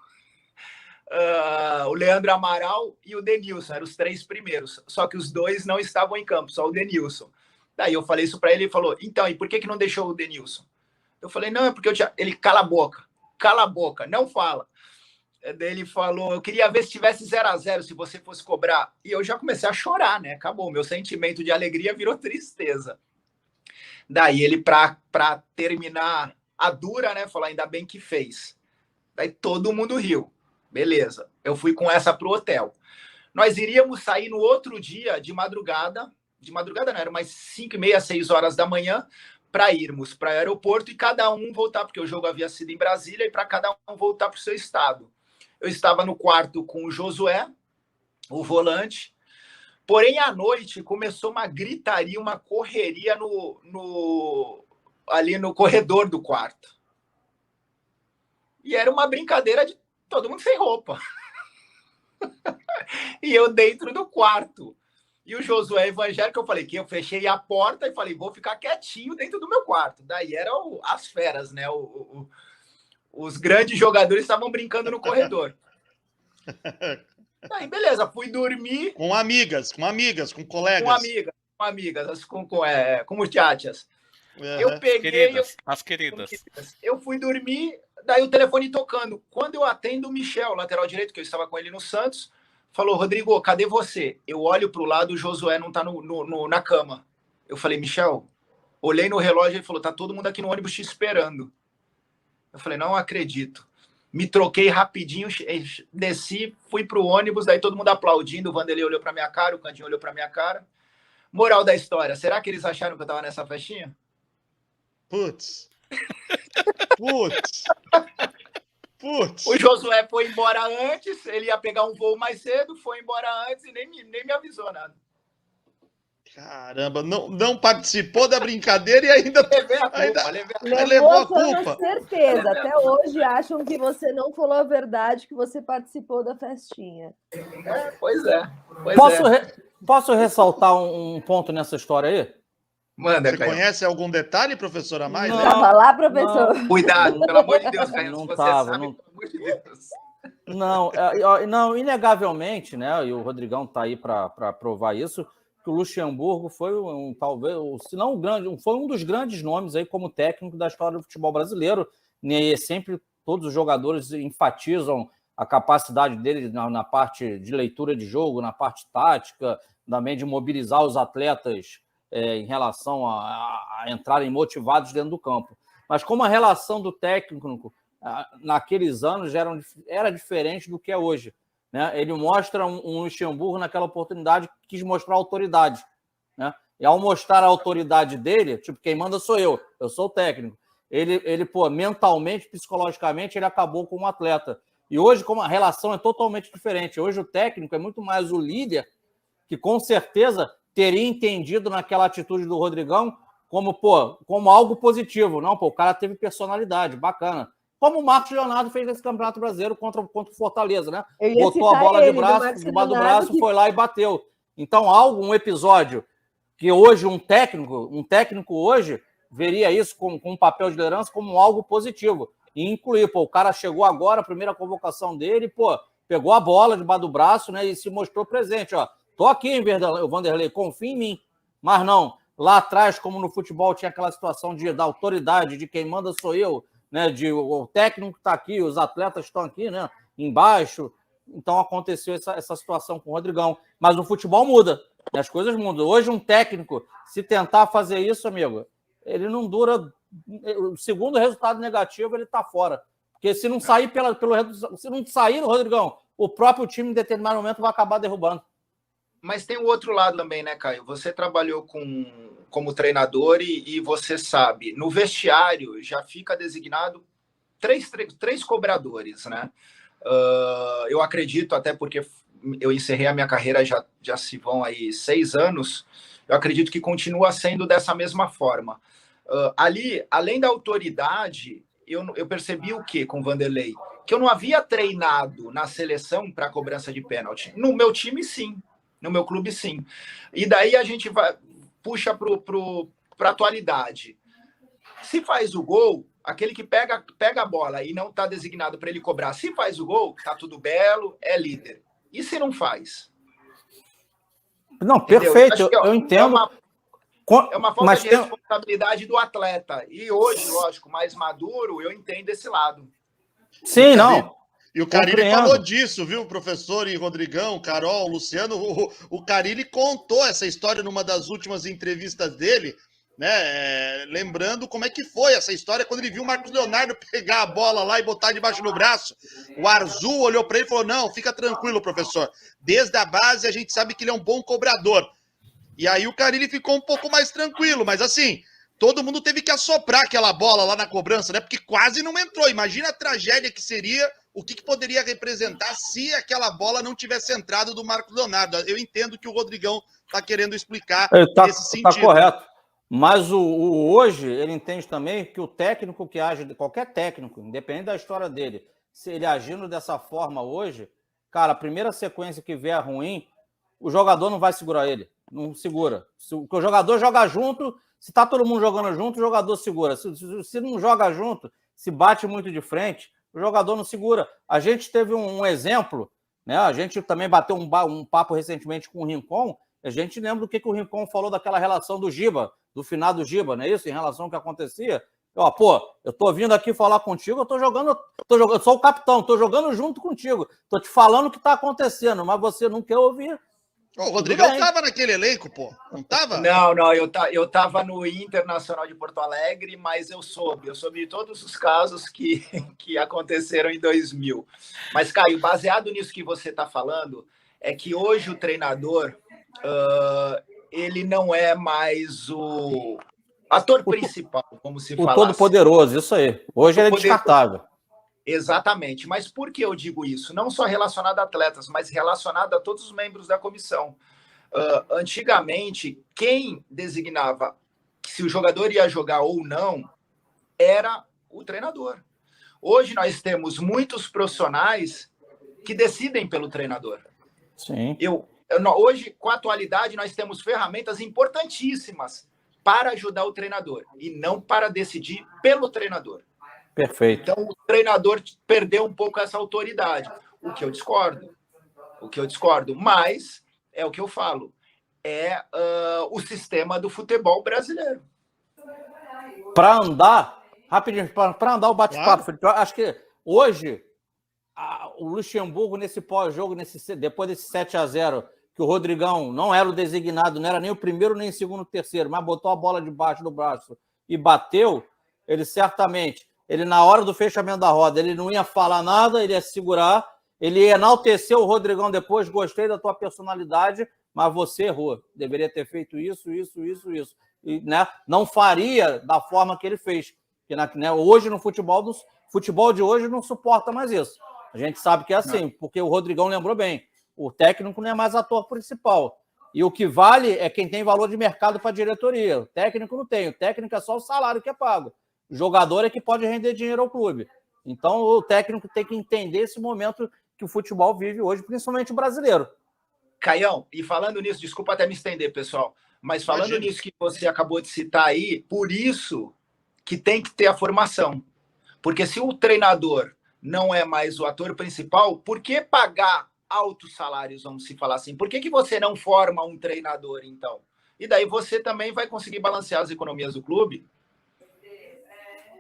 Speaker 2: o Leandro Amaral e o Denilson. Eram os 3 primeiros. Só que os 2 não estavam em campo, só o Denilson. Daí eu falei isso para ele e falou, então, e por que não deixou o Denilson? Eu falei, não, é porque ele cala a boca, não fala. Ele falou, eu queria ver se tivesse 0-0, se você fosse cobrar. E eu já comecei a chorar, né? Acabou, meu sentimento de alegria virou tristeza. Daí ele, para terminar a dura, né? Falou, ainda bem que fez. Daí todo mundo riu. Beleza, eu fui com essa pro hotel. Nós iríamos sair no outro dia de madrugada não, era umas 5h30, 6 horas da manhã, para irmos para o aeroporto e cada um voltar, porque o jogo havia sido em Brasília, e para cada um voltar para o seu estado. Eu estava no quarto com o Josué, o volante, porém à noite começou uma gritaria, uma correria ali no corredor do quarto. E era uma brincadeira de todo mundo sem roupa. E eu dentro do quarto. E o Josué evangélico, eu falei que eu fechei a porta e falei, vou ficar quietinho dentro do meu quarto. Daí eram as feras, né? Os grandes jogadores estavam brincando no corredor. Aí, beleza, fui dormir.
Speaker 1: Com amigas, com colegas.
Speaker 2: Com amigas, com muchachas. Eu peguei...
Speaker 4: As queridas.
Speaker 2: Eu fui dormir, daí o telefone tocando. Quando eu atendo o Michel, lateral direito, que eu estava com ele no Santos, falou, Rodrigo, cadê você? Eu olho para o lado, o Josué não está na cama. Eu falei, Michel, olhei no relógio e ele falou, tá todo mundo aqui no ônibus te esperando. Eu falei, não acredito. Me troquei rapidinho, desci, fui pro ônibus, daí todo mundo aplaudindo, o Vanderlei olhou pra minha cara, o Candinho olhou pra minha cara. Moral da história, será que eles acharam que eu tava nessa festinha?
Speaker 1: Putz.
Speaker 2: O Josué foi embora antes, ele ia pegar um voo mais cedo, foi embora antes e nem me avisou nada.
Speaker 1: Caramba, não participou da brincadeira e ainda levou a culpa.
Speaker 3: Com certeza, até hoje acham que você não falou a verdade, que você participou da festinha.
Speaker 2: Pois é.
Speaker 5: Posso ressaltar um ponto nessa história aí?
Speaker 2: Manda,
Speaker 1: Você
Speaker 2: Caio.
Speaker 1: Conhece algum detalhe, professora Mais?
Speaker 3: Estava lá, professor?
Speaker 2: Não. Cuidado, pelo amor de Deus, Caio.
Speaker 5: Não
Speaker 2: você
Speaker 5: tava,
Speaker 2: sabe,
Speaker 5: não...
Speaker 2: pelo amor de Deus.
Speaker 5: Não, inegavelmente, né? E o Rodrigão está aí para provar isso, que o Luxemburgo foi talvez, se não o grande, foi um dos grandes nomes aí como técnico da história do futebol brasileiro. E sempre todos os jogadores enfatizam a capacidade dele na parte de leitura de jogo, na parte tática, também de mobilizar os atletas em relação a entrarem motivados dentro do campo. Mas como a relação do técnico naqueles anos era diferente do que é hoje, né? Ele mostra um Luxemburgo naquela oportunidade que quis mostrar autoridade, né? E ao mostrar a autoridade dele, tipo, quem manda sou eu sou o técnico. Ele mentalmente, psicologicamente, ele acabou com um atleta. E hoje, como a relação é totalmente diferente, hoje o técnico é muito mais o líder, que com certeza teria entendido naquela atitude do Rodrigão como algo positivo. Não, o cara teve personalidade, bacana. Como o Marcos Leonardo fez nesse Campeonato Brasileiro contra o Fortaleza, né? Botou a bola debaixo do braço, foi lá e bateu. Então, um episódio que hoje um técnico hoje veria isso com um papel de liderança como algo positivo. E incluir, o cara chegou agora, a primeira convocação dele, pegou a bola debaixo do braço, né? E se mostrou presente, ó. Tô aqui, hein, Vanderlei, confia em mim. Mas não, lá atrás, como no futebol tinha aquela situação da autoridade, de quem manda sou eu, né, o técnico está aqui, os atletas estão aqui, né, embaixo. Então aconteceu essa situação com o Rodrigão. Mas o futebol muda, né, as coisas mudam. Hoje um técnico, se tentar fazer isso, amigo, ele não dura... O segundo resultado negativo, ele está fora. Porque se não sair se não sair, Rodrigão, o próprio time em determinado momento vai acabar derrubando.
Speaker 2: Mas tem o outro lado também, né, Caio? Você trabalhou como treinador e você sabe, no vestiário já fica designado três cobradores, né? Eu acredito, até porque eu encerrei a minha carreira, já se vão aí 6 anos, eu acredito que continua sendo dessa mesma forma. Ali, além da autoridade, eu percebi o quê com o Vanderlei? Que eu não havia treinado na seleção para cobrança de pênalti. No meu time, sim. No meu clube, sim. E daí a gente puxa para a atualidade. Se faz o gol, aquele que pega a bola e não está designado para ele cobrar, se faz o gol, tá tudo belo, é líder. E se não faz?
Speaker 5: Não, perfeito, eu entendo.
Speaker 2: É uma falta de responsabilidade do atleta. E hoje, lógico, mais maduro, eu entendo esse lado.
Speaker 5: Sim, não.
Speaker 1: E o Carille falou disso, viu, professor e Rodrigão, Carol, Luciano. O Carille contou essa história numa das últimas entrevistas dele, né? Lembrando como é que foi essa história quando ele viu o Marcos Leonardo pegar a bola lá e botar debaixo do braço. O Arzu olhou para ele e falou: não, fica tranquilo, professor. Desde a base a gente sabe que ele é um bom cobrador. E aí o Carille ficou um pouco mais tranquilo, mas assim, todo mundo teve que assoprar aquela bola lá na cobrança, né? Porque quase não entrou. Imagina a tragédia que seria, o que poderia representar se aquela bola não tivesse entrado do Marcos Leonardo. Eu entendo que o Rodrigão está querendo explicar nesse sentido.
Speaker 5: Está correto. Mas hoje ele entende também que o técnico que age, qualquer técnico, independente da história dele, se ele agindo dessa forma hoje, cara, a primeira sequência que vier ruim, o jogador não vai segurar ele. Não segura. Porque o jogador joga junto, se está todo mundo jogando junto, o jogador segura. Se não joga junto, se bate muito de frente, o jogador não segura. A gente teve um exemplo, né? A gente também bateu um papo recentemente com o Rincon. A gente lembra do que o Rincon falou daquela relação do Giba, do finado Giba, não é isso? Em relação ao que acontecia. Eu tô vindo aqui falar contigo, eu tô jogando, sou o capitão, tô jogando junto contigo, tô te falando o que tá acontecendo, mas você não quer ouvir.
Speaker 1: O Rodrigão tava naquele elenco, pô, não tava?
Speaker 2: Não, eu tava no Internacional de Porto Alegre, mas eu soube de todos os casos que aconteceram em 2000. Mas, Caio, baseado nisso que você tá falando, é que hoje o treinador, ele não é mais o ator principal, como se fala.
Speaker 5: O todo-poderoso, isso aí. Hoje ele é descartável.
Speaker 2: Exatamente. Mas por que eu digo isso? Não só relacionado a atletas, mas relacionado a todos os membros da comissão. Antigamente, quem designava se o jogador ia jogar ou não era o treinador. Hoje nós temos muitos profissionais que decidem pelo treinador.
Speaker 5: Sim.
Speaker 2: Hoje, com a atualidade, nós temos ferramentas importantíssimas para ajudar o treinador e não para decidir pelo treinador.
Speaker 5: Perfeito.
Speaker 2: Então, o treinador perdeu um pouco essa autoridade, o que eu discordo, mas é o que eu falo, o sistema do futebol brasileiro.
Speaker 5: Para andar, rapidinho, para andar o bate-papo, Felipe, eu acho que hoje o Luxemburgo, nesse pós-jogo, depois desse 7-0, que o Rodrigão não era o designado, não era nem o primeiro, nem o segundo, terceiro, mas botou a bola debaixo do braço e bateu, ele certamente, na hora do fechamento da roda, ele não ia falar nada, ele ia segurar, ele ia enaltecer o Rodrigão depois, gostei da tua personalidade, mas você errou, deveria ter feito isso. E, né, não faria da forma que ele fez. Porque, né, hoje no futebol de hoje não suporta mais isso. A gente sabe que é assim, porque o Rodrigão lembrou bem, o técnico não é mais ator principal. E o que vale é quem tem valor de mercado para a diretoria. O técnico não tem, o técnico é só o salário que é pago. O jogador é que pode render dinheiro ao clube. Então o técnico tem que entender esse momento que o futebol vive hoje, principalmente o brasileiro.
Speaker 2: Caião, e falando nisso, desculpa até me estender, pessoal, mas falando nisso que você acabou de citar aí, por isso que tem que ter a formação. Porque se o treinador não é mais o ator principal, por que pagar altos salários, vamos se falar assim? Por que você não forma um treinador, então? E daí você também vai conseguir balancear as economias do clube.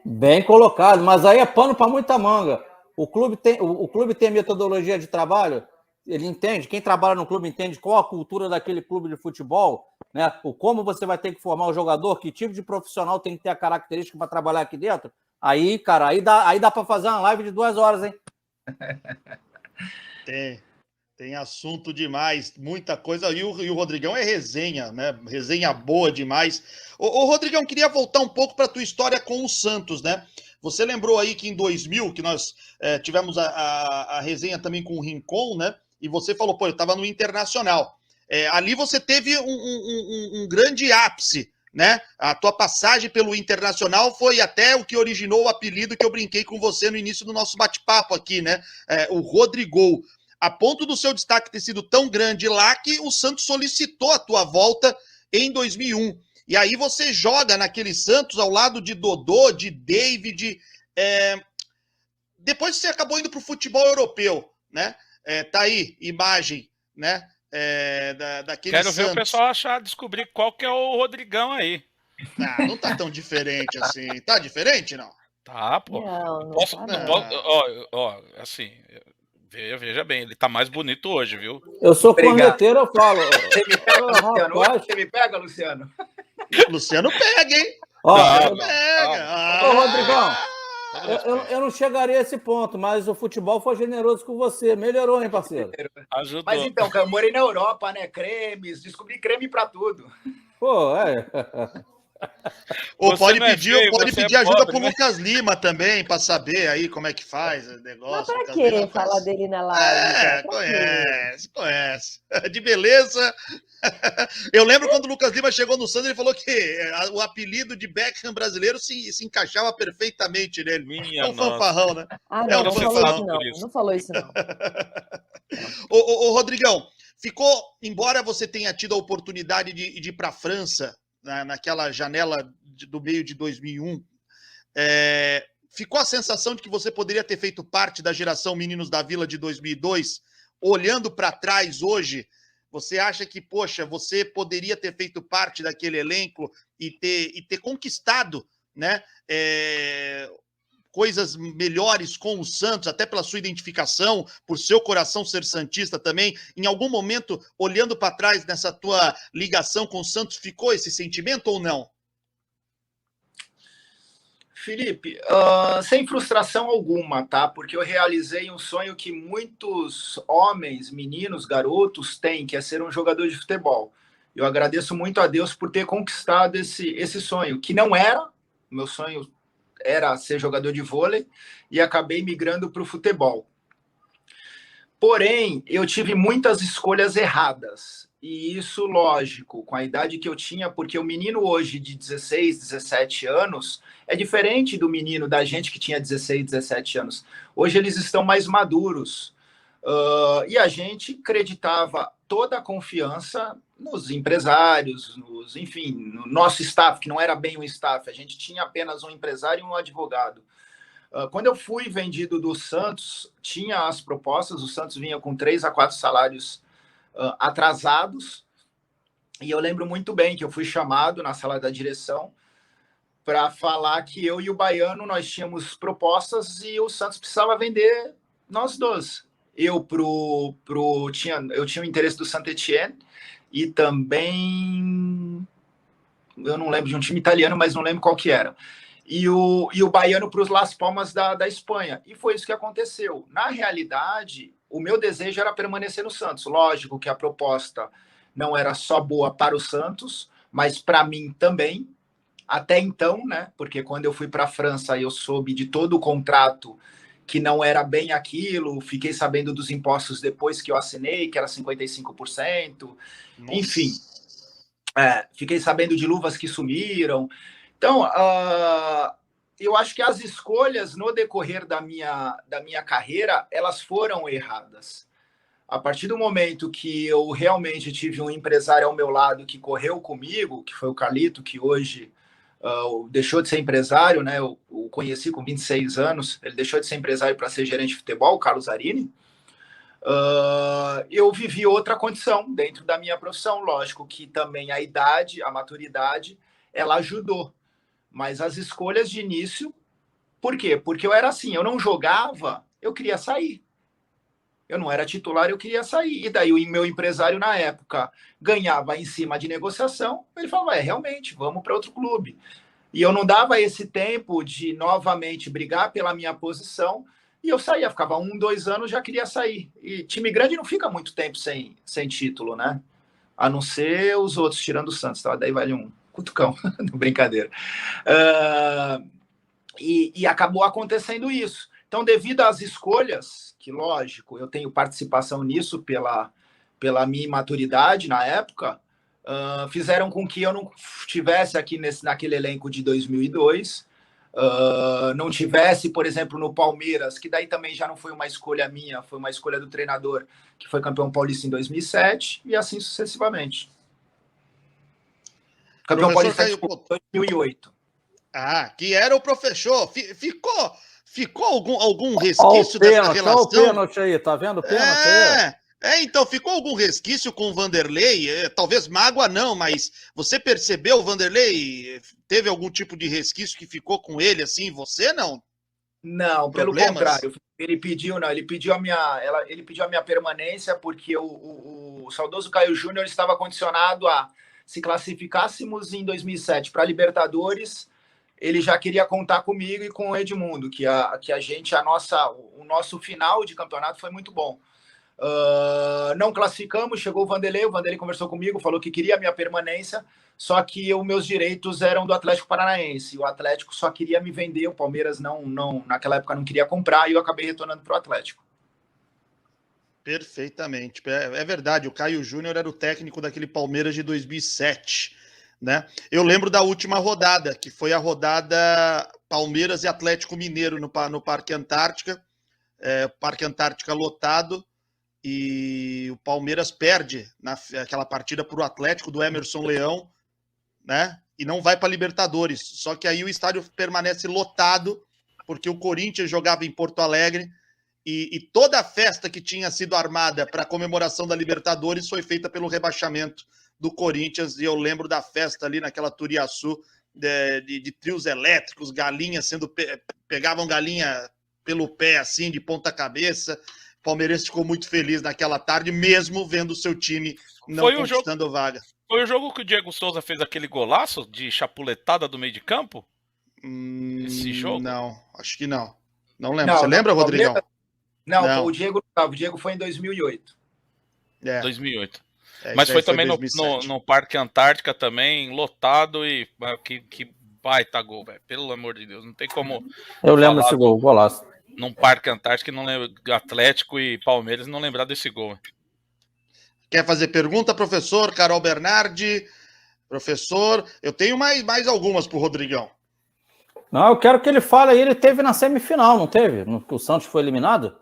Speaker 5: Bem colocado, mas aí é pano para muita manga. O clube tem metodologia de trabalho, ele entende, quem trabalha no clube entende qual a cultura daquele clube de futebol, né? Como você vai ter que formar o jogador, que tipo de profissional tem que ter a característica para trabalhar aqui dentro. Aí, cara, aí dá para fazer uma live de 2 horas, hein?
Speaker 1: Tem assunto demais, muita coisa. E o Rodrigão é resenha, né? Resenha boa demais. Ô Rodrigão, queria voltar um pouco para a tua história com o Santos, né? Você lembrou aí que em 2000, que nós tivemos a resenha também com o Rincon, né? E você falou, eu estava no Internacional. Ali você teve um grande ápice, né? A tua passagem pelo Internacional foi até o que originou o apelido que eu brinquei com você no início do nosso bate-papo aqui, né? O Rodrigol. A ponto do seu destaque ter sido tão grande lá que o Santos solicitou a tua volta em 2001. E aí você joga naquele Santos ao lado de Dodô, de David. Depois você acabou indo para o futebol europeu, né? Tá aí, imagem, né? Daquele
Speaker 4: Quero
Speaker 1: Santos.
Speaker 4: ver o pessoal descobrir qual que é o Rodrigão aí.
Speaker 1: Não tá tão diferente assim. Tá diferente, não?
Speaker 4: Tá, pô.
Speaker 3: Não
Speaker 4: Posso,
Speaker 3: tá,
Speaker 1: não.
Speaker 4: ó, assim, veja bem, ele tá mais bonito hoje, viu?
Speaker 5: Eu sou
Speaker 2: Obrigado.
Speaker 5: corneteiro, eu falo.
Speaker 2: Você me pega, Luciano? Hoje
Speaker 5: Rapaz,
Speaker 2: você me pega, Luciano?
Speaker 1: Luciano pega, hein?
Speaker 5: ó,
Speaker 1: Luciano
Speaker 4: Não,
Speaker 1: pega.
Speaker 5: ô, Rodrigão,
Speaker 4: Todo
Speaker 5: eu
Speaker 4: respeito.
Speaker 5: não chegaria a esse ponto, mas o futebol foi generoso com você. Melhorou, hein, parceiro?
Speaker 2: Mas
Speaker 4: Ajudou.
Speaker 2: então, cara, eu morei na Europa, né? Cremes, descobri creme pra tudo.
Speaker 5: Pô,
Speaker 1: Ou
Speaker 4: Você não é feio,
Speaker 1: pode
Speaker 4: você é
Speaker 1: pedir ajuda
Speaker 4: pobre,
Speaker 1: pro
Speaker 4: né?
Speaker 1: Lucas Lima também, para saber aí como é que faz o
Speaker 3: Mas
Speaker 1: negócio.
Speaker 3: pra
Speaker 1: Lucas Lima
Speaker 3: que falar
Speaker 1: faz.
Speaker 3: dele na live, Zé? Pra quê?
Speaker 1: Conhece. De beleza. Eu lembro quando o Lucas Lima chegou no Santos, ele falou que o apelido de Beckham brasileiro se encaixava perfeitamente nele. É
Speaker 4: Minha
Speaker 1: um
Speaker 4: nossa.
Speaker 1: fanfarrão, né?
Speaker 3: Ah,
Speaker 1: É
Speaker 3: não,
Speaker 1: um
Speaker 3: não falou isso
Speaker 1: fanfarrão.
Speaker 3: não.
Speaker 4: Por isso.
Speaker 3: Não falou isso não.
Speaker 1: Ô, Rodrigão, embora você tenha tido a oportunidade de ir para a França, naquela janela do meio de 2001, ficou a sensação de que você poderia ter feito parte da geração Meninos da Vila de 2002? Olhando para trás hoje, você acha que, poxa, você poderia ter feito parte daquele elenco e ter conquistado, né, coisas melhores com o Santos, até pela sua identificação, por seu coração ser santista também? Em algum momento, olhando para trás nessa tua ligação com o Santos, ficou esse sentimento ou não?
Speaker 2: Felipe, sem frustração alguma, tá? Porque eu realizei um sonho que muitos homens, meninos, garotos têm, que é ser um jogador de futebol. Eu agradeço muito a Deus por ter conquistado esse sonho, que não era, meu sonho era ser jogador de vôlei, e acabei migrando para o futebol. Porém, eu tive muitas escolhas erradas. E isso, lógico, com a idade que eu tinha, porque o menino hoje de 16, 17 anos é diferente do menino da gente que tinha 16, 17 anos. Hoje eles estão mais maduros. E a gente acreditava toda a confiança nos empresários, enfim, no nosso staff, que não era bem um staff, a gente tinha apenas um empresário e um advogado. Quando eu fui vendido do Santos, tinha as propostas, o Santos vinha com 3 a 4 salários atrasados, e eu lembro muito bem que eu fui chamado na sala da direção para falar que eu e o Baiano, nós tínhamos propostas e o Santos precisava vender nós dois. Eu tinha o interesse do Saint-Étienne e também, eu não lembro de um time italiano, mas não lembro qual que era. E o Baiano para os Las Palmas da Espanha. E foi isso que aconteceu. Na realidade, o meu desejo era permanecer no Santos. Lógico que a proposta não era só boa para o Santos, mas para mim também. Até então, né? Porque quando eu fui para a França, eu soube de todo o contrato que não era bem aquilo. Fiquei sabendo dos impostos depois que eu assinei, que era 55%. Nossa. Enfim, fiquei sabendo de luvas que sumiram. Então, eu acho que as escolhas no decorrer da minha carreira, elas foram erradas. A partir do momento que eu realmente tive um empresário ao meu lado que correu comigo, que foi o Carlito, que hoje deixou de ser empresário, né? Eu o conheci com 26 anos, ele deixou de ser empresário para ser gerente de futebol, o Carlos Arini. Eu vivi outra condição dentro da minha profissão. Lógico que também a idade, a maturidade, ela ajudou. Mas as escolhas de início, por quê? Porque eu era assim, eu não jogava, eu queria sair. Eu não era titular, eu queria sair. E daí o meu empresário, na época, ganhava em cima de negociação, ele falava, realmente, vamos para outro clube. E eu não dava esse tempo de novamente brigar pela minha posição, e eu saía, ficava 1, 2 anos, já queria sair. E time grande não fica muito tempo sem título, né? A não ser os outros, tirando o Santos, tá? Daí vale um cutucão, brincadeira. E acabou acontecendo isso. Então, devido às escolhas, que lógico, eu tenho participação nisso pela minha imaturidade na época, fizeram com que eu não estivesse aqui naquele elenco de 2002, não tivesse, por exemplo, no Palmeiras, que daí também já não foi uma escolha minha, foi uma escolha do treinador, que foi campeão paulista em 2007, e assim sucessivamente. Campeão paulista em 2008.
Speaker 1: Que era o professor. Ficou algum resquício dessa relação?
Speaker 5: Olha o pênalti aí, tá vendo o pênalti aí?
Speaker 1: Então, ficou algum resquício com o Vanderlei? Talvez mágoa não, mas você percebeu o Vanderlei? Teve algum tipo de resquício que ficou com ele, assim, você não?
Speaker 2: Não, pelo contrário. Ele pediu a minha permanência porque o saudoso Caio Júnior estava condicionado a, se classificássemos em 2007 para a Libertadores, ele já queria contar comigo e com o Edmundo, o nosso final de campeonato foi muito bom. Não classificamos, chegou o Vanderlei conversou comigo, falou que queria a minha permanência, só que os meus direitos eram do Atlético Paranaense, o Atlético só queria me vender, o Palmeiras não naquela época não queria comprar, e eu acabei retornando para o Atlético.
Speaker 1: Perfeitamente, é verdade, o Caio Júnior era o técnico daquele Palmeiras de 2007, né? Eu lembro da última rodada, que foi a rodada Palmeiras e Atlético Mineiro no Parque Antártica, Parque Antártica lotado, e o Palmeiras perde naquela partida para o Atlético do Emerson Leão, né? E não vai para a Libertadores. Só que aí o estádio permanece lotado, porque o Corinthians jogava em Porto Alegre, e toda a festa que tinha sido armada para a comemoração da Libertadores foi feita pelo rebaixamento do Corinthians, e eu lembro da festa ali naquela Turiaçu, de trios elétricos, galinhas pegavam galinha pelo pé, assim, de ponta cabeça. O palmeirense ficou muito feliz naquela tarde, mesmo vendo o seu time não conquistando vaga.
Speaker 4: Foi o jogo que o Diego Souza fez aquele golaço de chapuletada do meio de campo? Esse jogo?
Speaker 1: Não, acho que não. Não lembro. Você lembra, Rodrigão?
Speaker 2: Não, o Diego foi em 2008.
Speaker 4: 2008. Mas foi também no Parque Antártica também, lotado, e que baita gol, velho. Pelo amor de Deus, não tem como...
Speaker 5: Eu lembro desse gol, golaço.
Speaker 4: Num Parque Antártico, não lembro, Atlético e Palmeiras, não lembrar desse gol.
Speaker 1: Quer fazer pergunta, professor? Carol Bernardi, professor. Eu tenho mais algumas pro Rodrigão.
Speaker 5: Não, eu quero que ele fale aí, ele teve na semifinal, não teve? O Santos foi eliminado?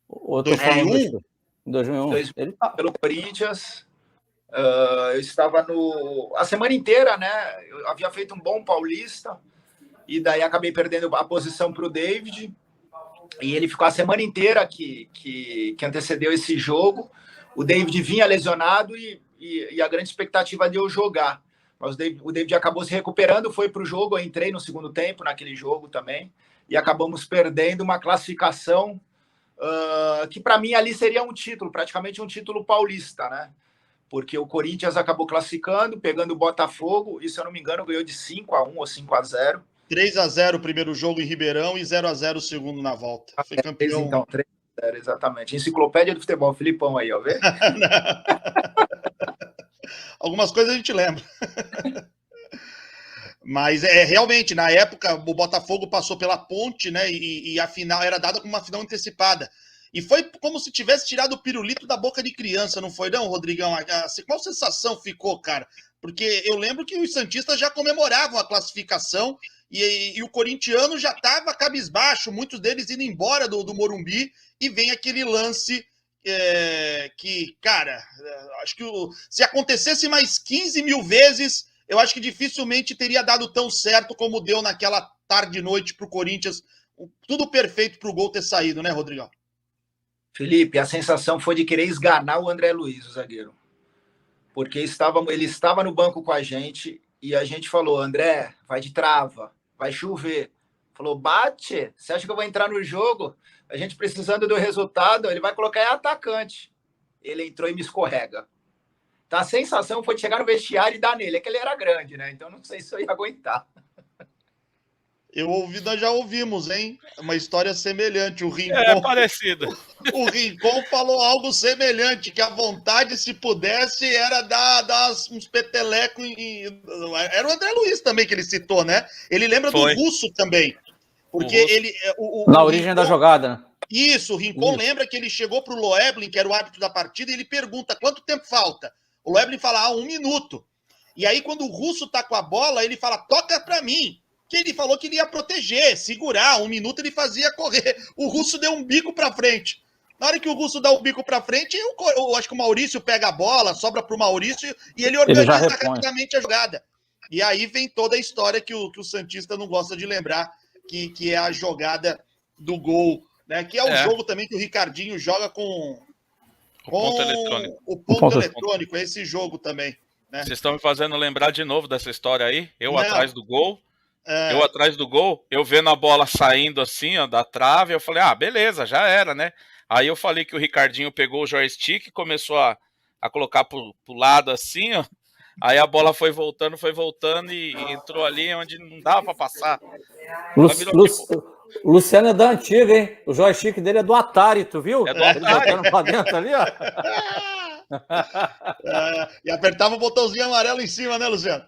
Speaker 5: Ou
Speaker 1: 2001?
Speaker 5: 2001. Ele tá...
Speaker 2: Pelo Corinthians. Eu estava a semana inteira, né? Eu havia feito um bom paulista, e daí acabei perdendo a posição para o David, e ele ficou a semana inteira que antecedeu esse jogo. O David vinha lesionado e a grande expectativa de eu jogar. Mas o David acabou se recuperando, foi para o jogo, eu entrei no segundo tempo naquele jogo também, e acabamos perdendo uma classificação que para mim ali seria um título, praticamente um título paulista, né? Porque o Corinthians acabou classificando, pegando o Botafogo, e se eu não me engano ganhou de 5-1 ou 5-0.
Speaker 1: 3-0 o primeiro jogo em Ribeirão e 0-0 o segundo na volta. Foi campeão.
Speaker 2: Então, 3-0, exatamente. Enciclopédia do futebol, Filipão aí, ó, vê?
Speaker 1: Algumas coisas a gente lembra. Mas realmente, na época, o Botafogo passou pela Ponte, né? E a final era dada como uma final antecipada. E foi como se tivesse tirado o pirulito da boca de criança, não foi não, Rodrigão? Qual sensação ficou, cara? Porque eu lembro que os santistas já comemoravam a classificação e o corintiano já estava cabisbaixo, muitos deles indo embora do Morumbi, e vem aquele lance que, cara, acho que se acontecesse mais 15 mil vezes, eu acho que dificilmente teria dado tão certo como deu naquela tarde e noite para o Corinthians. Tudo perfeito para o gol ter saído, né, Rodrigão?
Speaker 2: Felipe, a sensação foi de querer esganar o André Luiz, o zagueiro. Porque ele estava no banco com a gente e a gente falou, André, vai de trava, vai chover. Falou, bate, você acha que eu vou entrar no jogo? A gente precisando do resultado, ele vai colocar atacante. Ele entrou e me escorrega. Então a sensação foi de chegar no vestiário e dar nele. É que ele era grande, né? Então não sei se eu ia aguentar.
Speaker 1: Nós já ouvimos, hein? Uma história semelhante. O Rincon,
Speaker 4: parecida.
Speaker 1: O Rincon falou algo semelhante, que a vontade, se pudesse, era dar uns petelecos. Era o André Luiz também que ele citou, né? Ele lembra do Russo também. Porque ele...
Speaker 5: Na origem da jogada, né?
Speaker 1: Isso, o Rincon lembra que ele chegou para o Loeblin, que era o árbitro da partida, e ele pergunta quanto tempo falta. O Loeblin fala, 1 minuto. E aí, quando o Russo tá com a bola, ele fala, toca para mim. Que ele falou que ele ia proteger, segurar, 1 minuto ele fazia correr. O Russo deu um bico para frente. Na hora que o Russo dá o bico para frente, eu acho que o Maurício pega a bola, sobra pro Maurício e ele organiza rapidamente a jogada. E aí vem toda a história que o Santista não gosta de lembrar, que é a jogada do gol, né? Que é o jogo também que o Ricardinho joga com
Speaker 4: O ponto eletrônico.
Speaker 1: O ponto eletrônico, esse jogo também. Né?
Speaker 4: Vocês estão me fazendo lembrar de novo dessa história aí?
Speaker 1: Não.
Speaker 4: Atrás do gol. Eu atrás do gol, eu vendo a bola saindo assim, ó, da trave, eu falei, beleza, já era, né? Aí eu falei que o Ricardinho pegou o joystick e começou a colocar pro lado assim, ó. Aí a bola foi voltando e entrou ali onde não dava pra passar.
Speaker 5: O Luciano é da antiga, hein? O joystick dele é do Atari, tu viu?
Speaker 4: É do Atari.
Speaker 5: Ele botando pra dentro ali, ó.
Speaker 1: E apertava o botãozinho amarelo em cima, né, Luciano?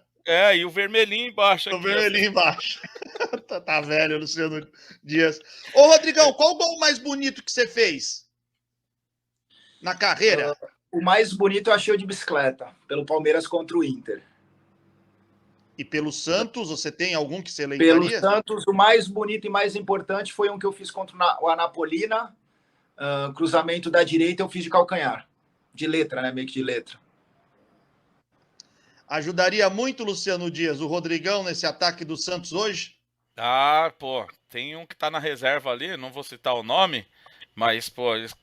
Speaker 4: E o vermelhinho embaixo.
Speaker 1: O vermelhinho embaixo. Tá velho, Luciano Dias. Ô, Rodrigão, qual o gol mais bonito que você fez na carreira?
Speaker 2: O mais bonito eu achei o de bicicleta, pelo Palmeiras contra o Inter.
Speaker 1: E pelo Santos, você tem algum que você lembraria?
Speaker 2: Pelo Santos, o mais bonito e mais importante foi um que eu fiz contra o Anapolina, cruzamento da direita, eu fiz de calcanhar. De letra, né? Meio que de letra.
Speaker 1: Ajudaria muito, Luciano Dias, o Rodrigão nesse ataque do Santos hoje?
Speaker 4: Tem um que tá na reserva ali, não vou citar o nome, mas,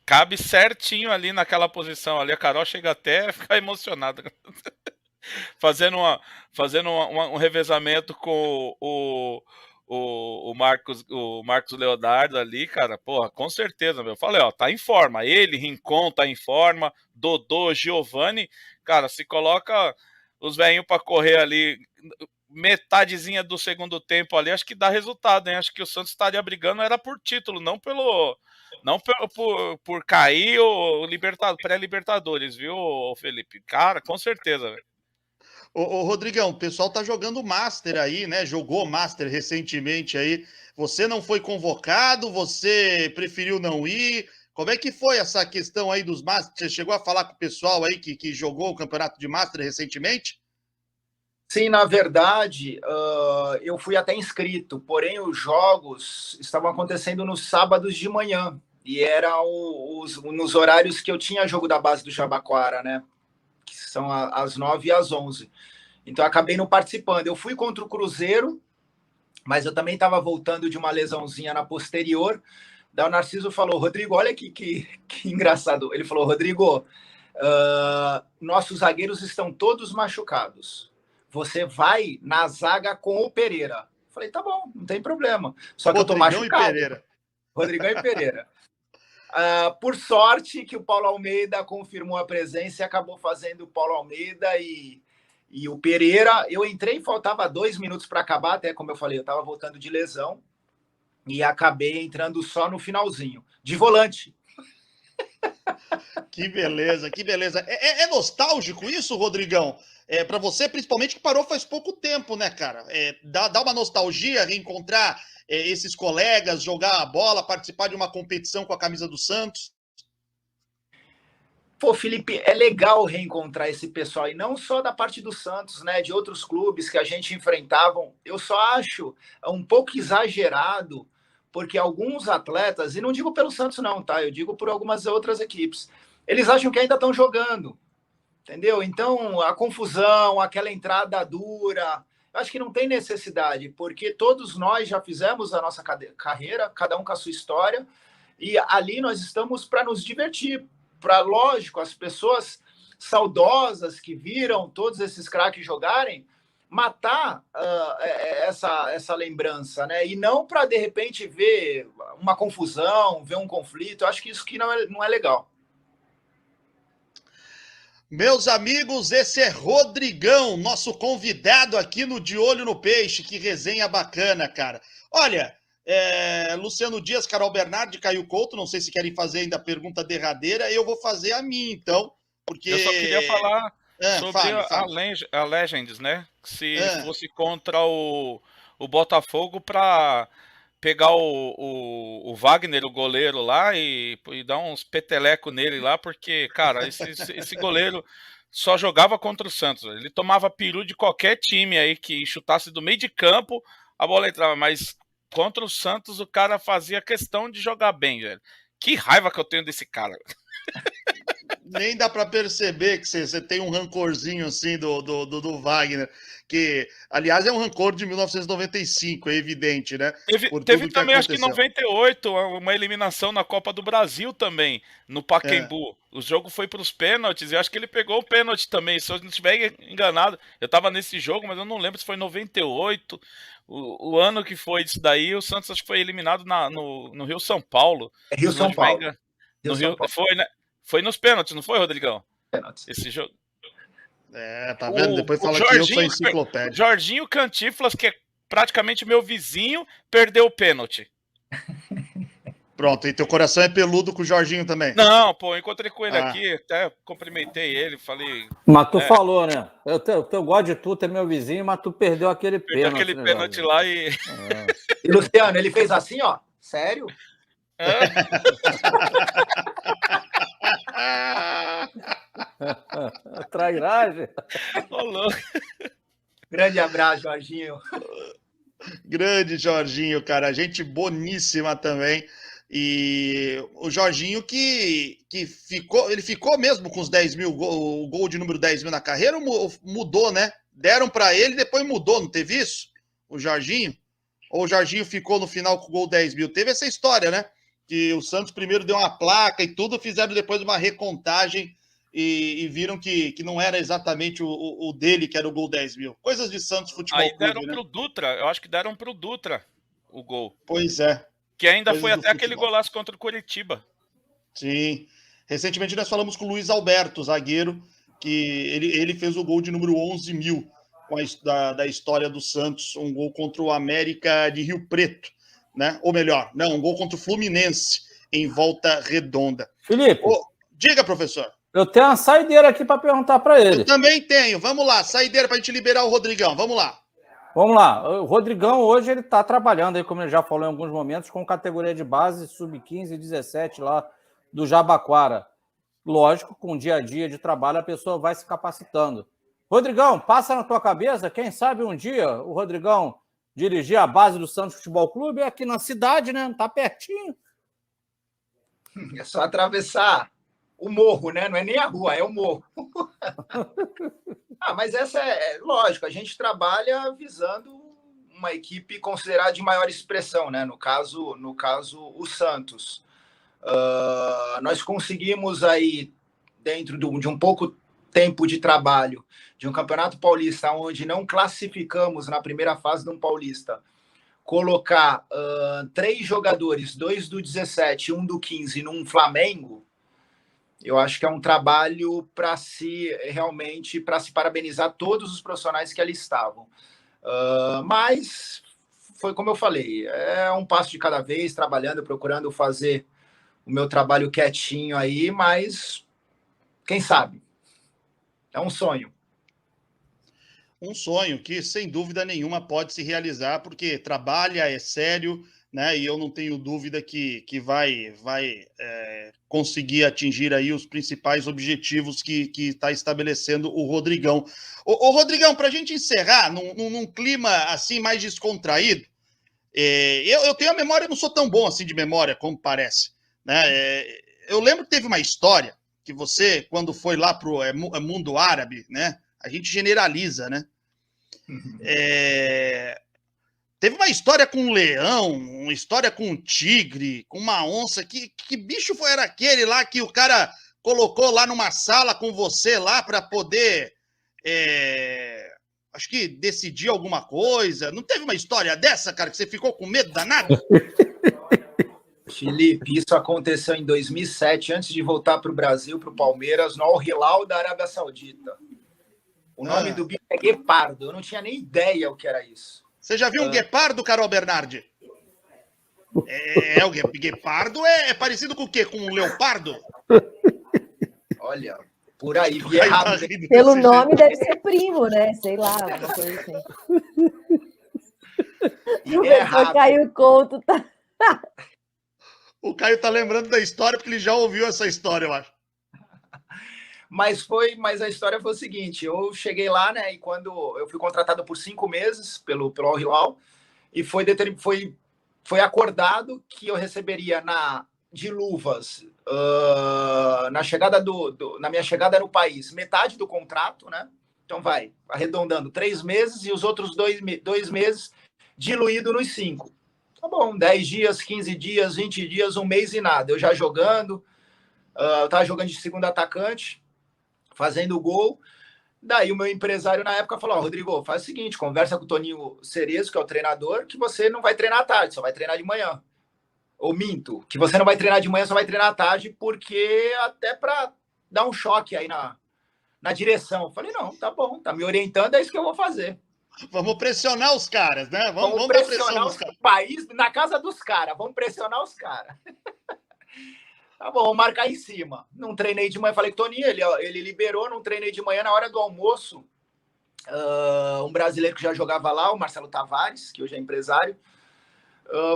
Speaker 4: cabe certinho ali naquela posição ali. A Carol chega até a ficar emocionada. fazendo um revezamento com o Marcos Leonardo ali, cara, com certeza, meu. Eu falei, tá em forma. Ele, Rincon, tá em forma, Dodô, Giovani, cara, se coloca os velhinhos pra correr ali, metadezinha do segundo tempo ali, acho que dá resultado, hein? Acho que o Santos estaria brigando, era por título, não por cair o pré-Libertadores, viu, Felipe? Cara, com certeza, velho.
Speaker 1: Ô, Rodrigão, o pessoal tá jogando Master aí, né? Jogou Master recentemente aí. Você não foi convocado, você preferiu não ir. Como é que foi essa questão aí dos Master? Você chegou a falar com o pessoal aí que jogou o campeonato de Master recentemente?
Speaker 2: Sim, na verdade, eu fui até inscrito, porém os jogos estavam acontecendo nos sábados de manhã, e era nos horários que eu tinha jogo da base do Jabaquara, né? Que são às 9 e às 11. Então, eu acabei não participando. Eu fui contra o Cruzeiro, mas eu também estava voltando de uma lesãozinha na posterior. Daí o Narciso falou, Rodrigo, olha que engraçado. Ele falou, Rodrigo, nossos zagueiros estão todos machucados. Você vai na zaga com o Pereira. Falei, tá bom, não tem problema. Só que
Speaker 1: Rodrigão,
Speaker 2: eu tô machucado.
Speaker 1: E Pereira.
Speaker 2: Rodrigão e Pereira. Por sorte que o Paulo Almeida confirmou a presença e acabou fazendo o Paulo Almeida e o Pereira. Eu entrei e faltava 2 minutos para acabar, até como eu falei, eu estava voltando de lesão e acabei entrando só no finalzinho, de volante.
Speaker 1: Que beleza, que beleza. É nostálgico isso, Rodrigão? Para você, principalmente, que parou faz pouco tempo, né, cara? Dá uma nostalgia reencontrar esses colegas, jogar a bola, participar de uma competição com a camisa do Santos?
Speaker 2: Pô, Felipe, é legal reencontrar esse pessoal, e não só da parte do Santos, né, de outros clubes que a gente enfrentava. Eu só acho um pouco exagerado, porque alguns atletas, e não digo pelo Santos não, tá? Eu digo por algumas outras equipes, eles acham que ainda estão jogando, entendeu? Então, a confusão, aquela entrada dura, eu acho que não tem necessidade, porque todos nós já fizemos a nossa carreira, cada um com a sua história, e ali nós estamos para nos divertir, para, lógico, as pessoas saudosas que viram todos esses craques jogarem, matar essa lembrança, né? E não para, de repente, ver uma confusão, ver um conflito. Eu acho que isso que não é legal.
Speaker 1: Meus amigos, esse é Rodrigão, nosso convidado aqui no De Olho no Peixe. Que resenha bacana, cara. Olha, Luciano Dias, Carol Bernardi, Caio Couto, não sei se querem fazer ainda a pergunta derradeira, eu vou fazer a minha, então, porque...
Speaker 4: Eu só queria falar sobre
Speaker 1: fale.
Speaker 4: a Legends, né? Se fosse contra o Botafogo para pegar o Wagner, o goleiro lá, e dar uns petelecos nele lá, porque, cara, esse goleiro só jogava contra o Santos. Ele tomava peru de qualquer time aí que chutasse do meio de campo, a bola entrava, mas contra o Santos o cara fazia questão de jogar bem, velho. Que raiva que eu tenho desse cara.
Speaker 1: Nem dá para perceber que você tem um rancorzinho assim do Wagner, que, aliás, é um rancor de 1995, é evidente, né?
Speaker 4: Teve também, acho que em 98, uma eliminação na Copa do Brasil também, no Pacaembu. O jogo foi para os pênaltis, e acho que ele pegou o pênalti também, se eu não estiver enganado. Eu estava nesse jogo, mas eu não lembro se foi em 98, o ano que foi isso daí. O Santos acho que foi eliminado no Rio São Paulo.
Speaker 2: Rio-São Paulo.
Speaker 4: Foi, né? Foi nos pênaltis, não foi, Rodrigão?
Speaker 2: Pênaltis.
Speaker 4: Esse jogo.
Speaker 1: Tá vendo? Depois fala que eu sou enciclopédia.
Speaker 4: Jorginho Cantinflas, que é praticamente meu vizinho, perdeu o pênalti.
Speaker 1: Pronto, e teu coração é peludo com o Jorginho também?
Speaker 4: Não, pô, encontrei com ele aqui, até cumprimentei ele, falei...
Speaker 5: Mas tu falou, né? Eu gosto de tu, é meu vizinho, mas tu perdeu aquele pênalti.
Speaker 4: Aquele pênalti lá e...
Speaker 2: E Luciano, ele fez assim, ó, sério?
Speaker 5: Trairagem.
Speaker 2: Grande abraço, Jorginho.
Speaker 1: Grande Jorginho, cara. Gente boníssima também. E o Jorginho que ficou mesmo com os 10 mil, o gol de número 10 mil na carreira, mudou, né? Deram para ele, depois mudou, não teve isso? O Jorginho? Ou o Jorginho ficou no final com o gol 10 mil? Teve essa história, né? Que o Santos primeiro deu uma placa e tudo, fizeram depois uma recontagem e viram que não era exatamente o dele que era o gol 10 mil. Coisas de Santos Futebol
Speaker 4: Clube. Aí deram
Speaker 1: né?
Speaker 4: pro Dutra, eu acho que deram pro Dutra o gol.
Speaker 1: Pois é.
Speaker 4: Que ainda foi até aquele golaço contra o Coritiba.
Speaker 1: Sim. Recentemente nós falamos com o Luiz Alberto, zagueiro, que ele fez o gol de número 11 mil da história do Santos, um gol contra o América de Rio Preto, né? Ou melhor, não, um gol contra o Fluminense em Volta Redonda.
Speaker 5: Felipe.
Speaker 1: Diga, professor.
Speaker 5: Eu tenho uma saideira aqui para perguntar para ele.
Speaker 1: Eu também tenho. Vamos lá, saideira para a gente liberar o Rodrigão. Vamos lá.
Speaker 5: Vamos lá. O Rodrigão hoje ele está trabalhando aí, como ele já falou em alguns momentos, com categoria de base sub-15 e 17 lá do Jabaquara. Lógico, com o dia a dia de trabalho a pessoa vai se capacitando. Rodrigão, passa na tua cabeça, quem sabe um dia o Rodrigão dirigir a base do Santos Futebol Clube aqui na cidade, né? Tá pertinho.
Speaker 2: É só atravessar o morro, né? Não é nem a rua, é o morro. Mas essa é lógico, a gente trabalha visando uma equipe considerada de maior expressão, né? No caso o Santos. Nós conseguimos aí, dentro de um pouco tempo de trabalho, de um Campeonato Paulista, onde não classificamos na primeira fase de um Paulista, colocar 3 jogadores, 2 do 17 e 1 do 15 num Flamengo, eu acho que é um trabalho para se parabenizar todos os profissionais que ali estavam. Mas foi como eu falei, é um passo de cada vez, trabalhando, procurando fazer o meu trabalho quietinho aí, mas quem sabe? É um sonho.
Speaker 1: Um sonho que, sem dúvida nenhuma, pode se realizar, porque trabalha, é sério, né? E eu não tenho dúvida que vai conseguir atingir aí os principais objetivos que está estabelecendo o Rodrigão. Ô Rodrigão, para a gente encerrar, num clima assim mais descontraído, eu tenho a memória, não sou tão bom assim de memória como parece, né? Eu lembro que teve uma história que você, quando foi lá para o mundo árabe, né? A gente generaliza, né? Teve uma história com um leão, uma história com um tigre, com uma onça. Que bicho era aquele lá que o cara colocou lá numa sala com você lá para poder, acho que decidir alguma coisa? Não teve uma história dessa, cara, que você ficou com medo danado?
Speaker 2: Felipe, isso aconteceu em 2007, antes de voltar para o Brasil, para o Palmeiras, no Al Hilal da Arábia Saudita. O nome do bicho é guepardo. Eu não tinha nem ideia o que era isso.
Speaker 1: Você já viu um guepardo, Carol Bernardi? O guepardo é parecido com o quê? Com um leopardo?
Speaker 2: Olha, por aí. Errado.
Speaker 3: Pelo nome deve ser primo, né? Sei lá, uma coisa assim. O Caio Couto tá...
Speaker 1: O Caio tá lembrando da história porque ele já ouviu essa história, eu acho.
Speaker 2: Mas a história foi o seguinte, eu cheguei lá, né, e quando eu fui contratado por 5 meses pelo Al Hilal, e foi acordado que eu receberia de luvas na minha chegada no país, metade do contrato, né? Então vai, arredondando, 3 meses e os outros 2 meses diluído nos 5. Tá bom, 10 dias, 15 dias, 20 dias, 1 mês e nada. Eu já jogando, eu tava jogando de segundo atacante, fazendo gol. Daí o meu empresário na época falou, Rodrigo, faz o seguinte, conversa com o Toninho Cerezo, que é o treinador, que você não vai treinar à tarde, só vai treinar de manhã. Ou minto, que você não vai treinar de manhã, só vai treinar à tarde, porque até para dar um choque aí na direção. Eu falei, não, tá bom, tá me orientando, é isso que eu vou fazer.
Speaker 1: Vamos pressionar os caras, né?
Speaker 2: Vamos pressionar os país na casa dos caras, vamos pressionar os caras. Tá bom, vou marcar em cima. Não treinei de manhã, falei com o Toninho, ele liberou, não treinei de manhã, na hora do almoço, um brasileiro que já jogava lá, o Marcelo Tavares, que hoje é empresário,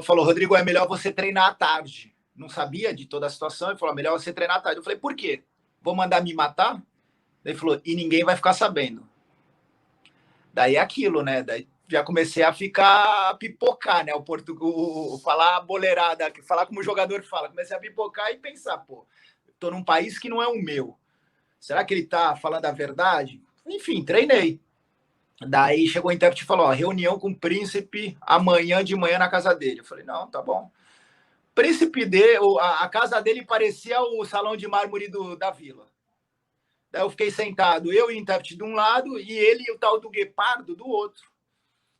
Speaker 2: falou, Rodrigo, é melhor você treinar à tarde. Não sabia de toda a situação, ele falou, melhor você treinar à tarde. Eu falei, por quê? Vou mandar me matar? Ele falou, e ninguém vai ficar sabendo. Daí é aquilo, né? Daí já comecei a pipocar, né? Falar boleirada, falar como o jogador fala. Comecei a pipocar e pensar, pô, tô num país que não é o meu. Será que ele tá falando a verdade? Enfim, treinei. Daí chegou o intérprete e falou, reunião com o príncipe amanhã de manhã na casa dele. Eu falei, não, tá bom. Príncipe a casa dele parecia o salão de mármore da vila. Daí eu fiquei sentado, eu e o intérprete de um lado e ele e o tal do Guepardo do outro.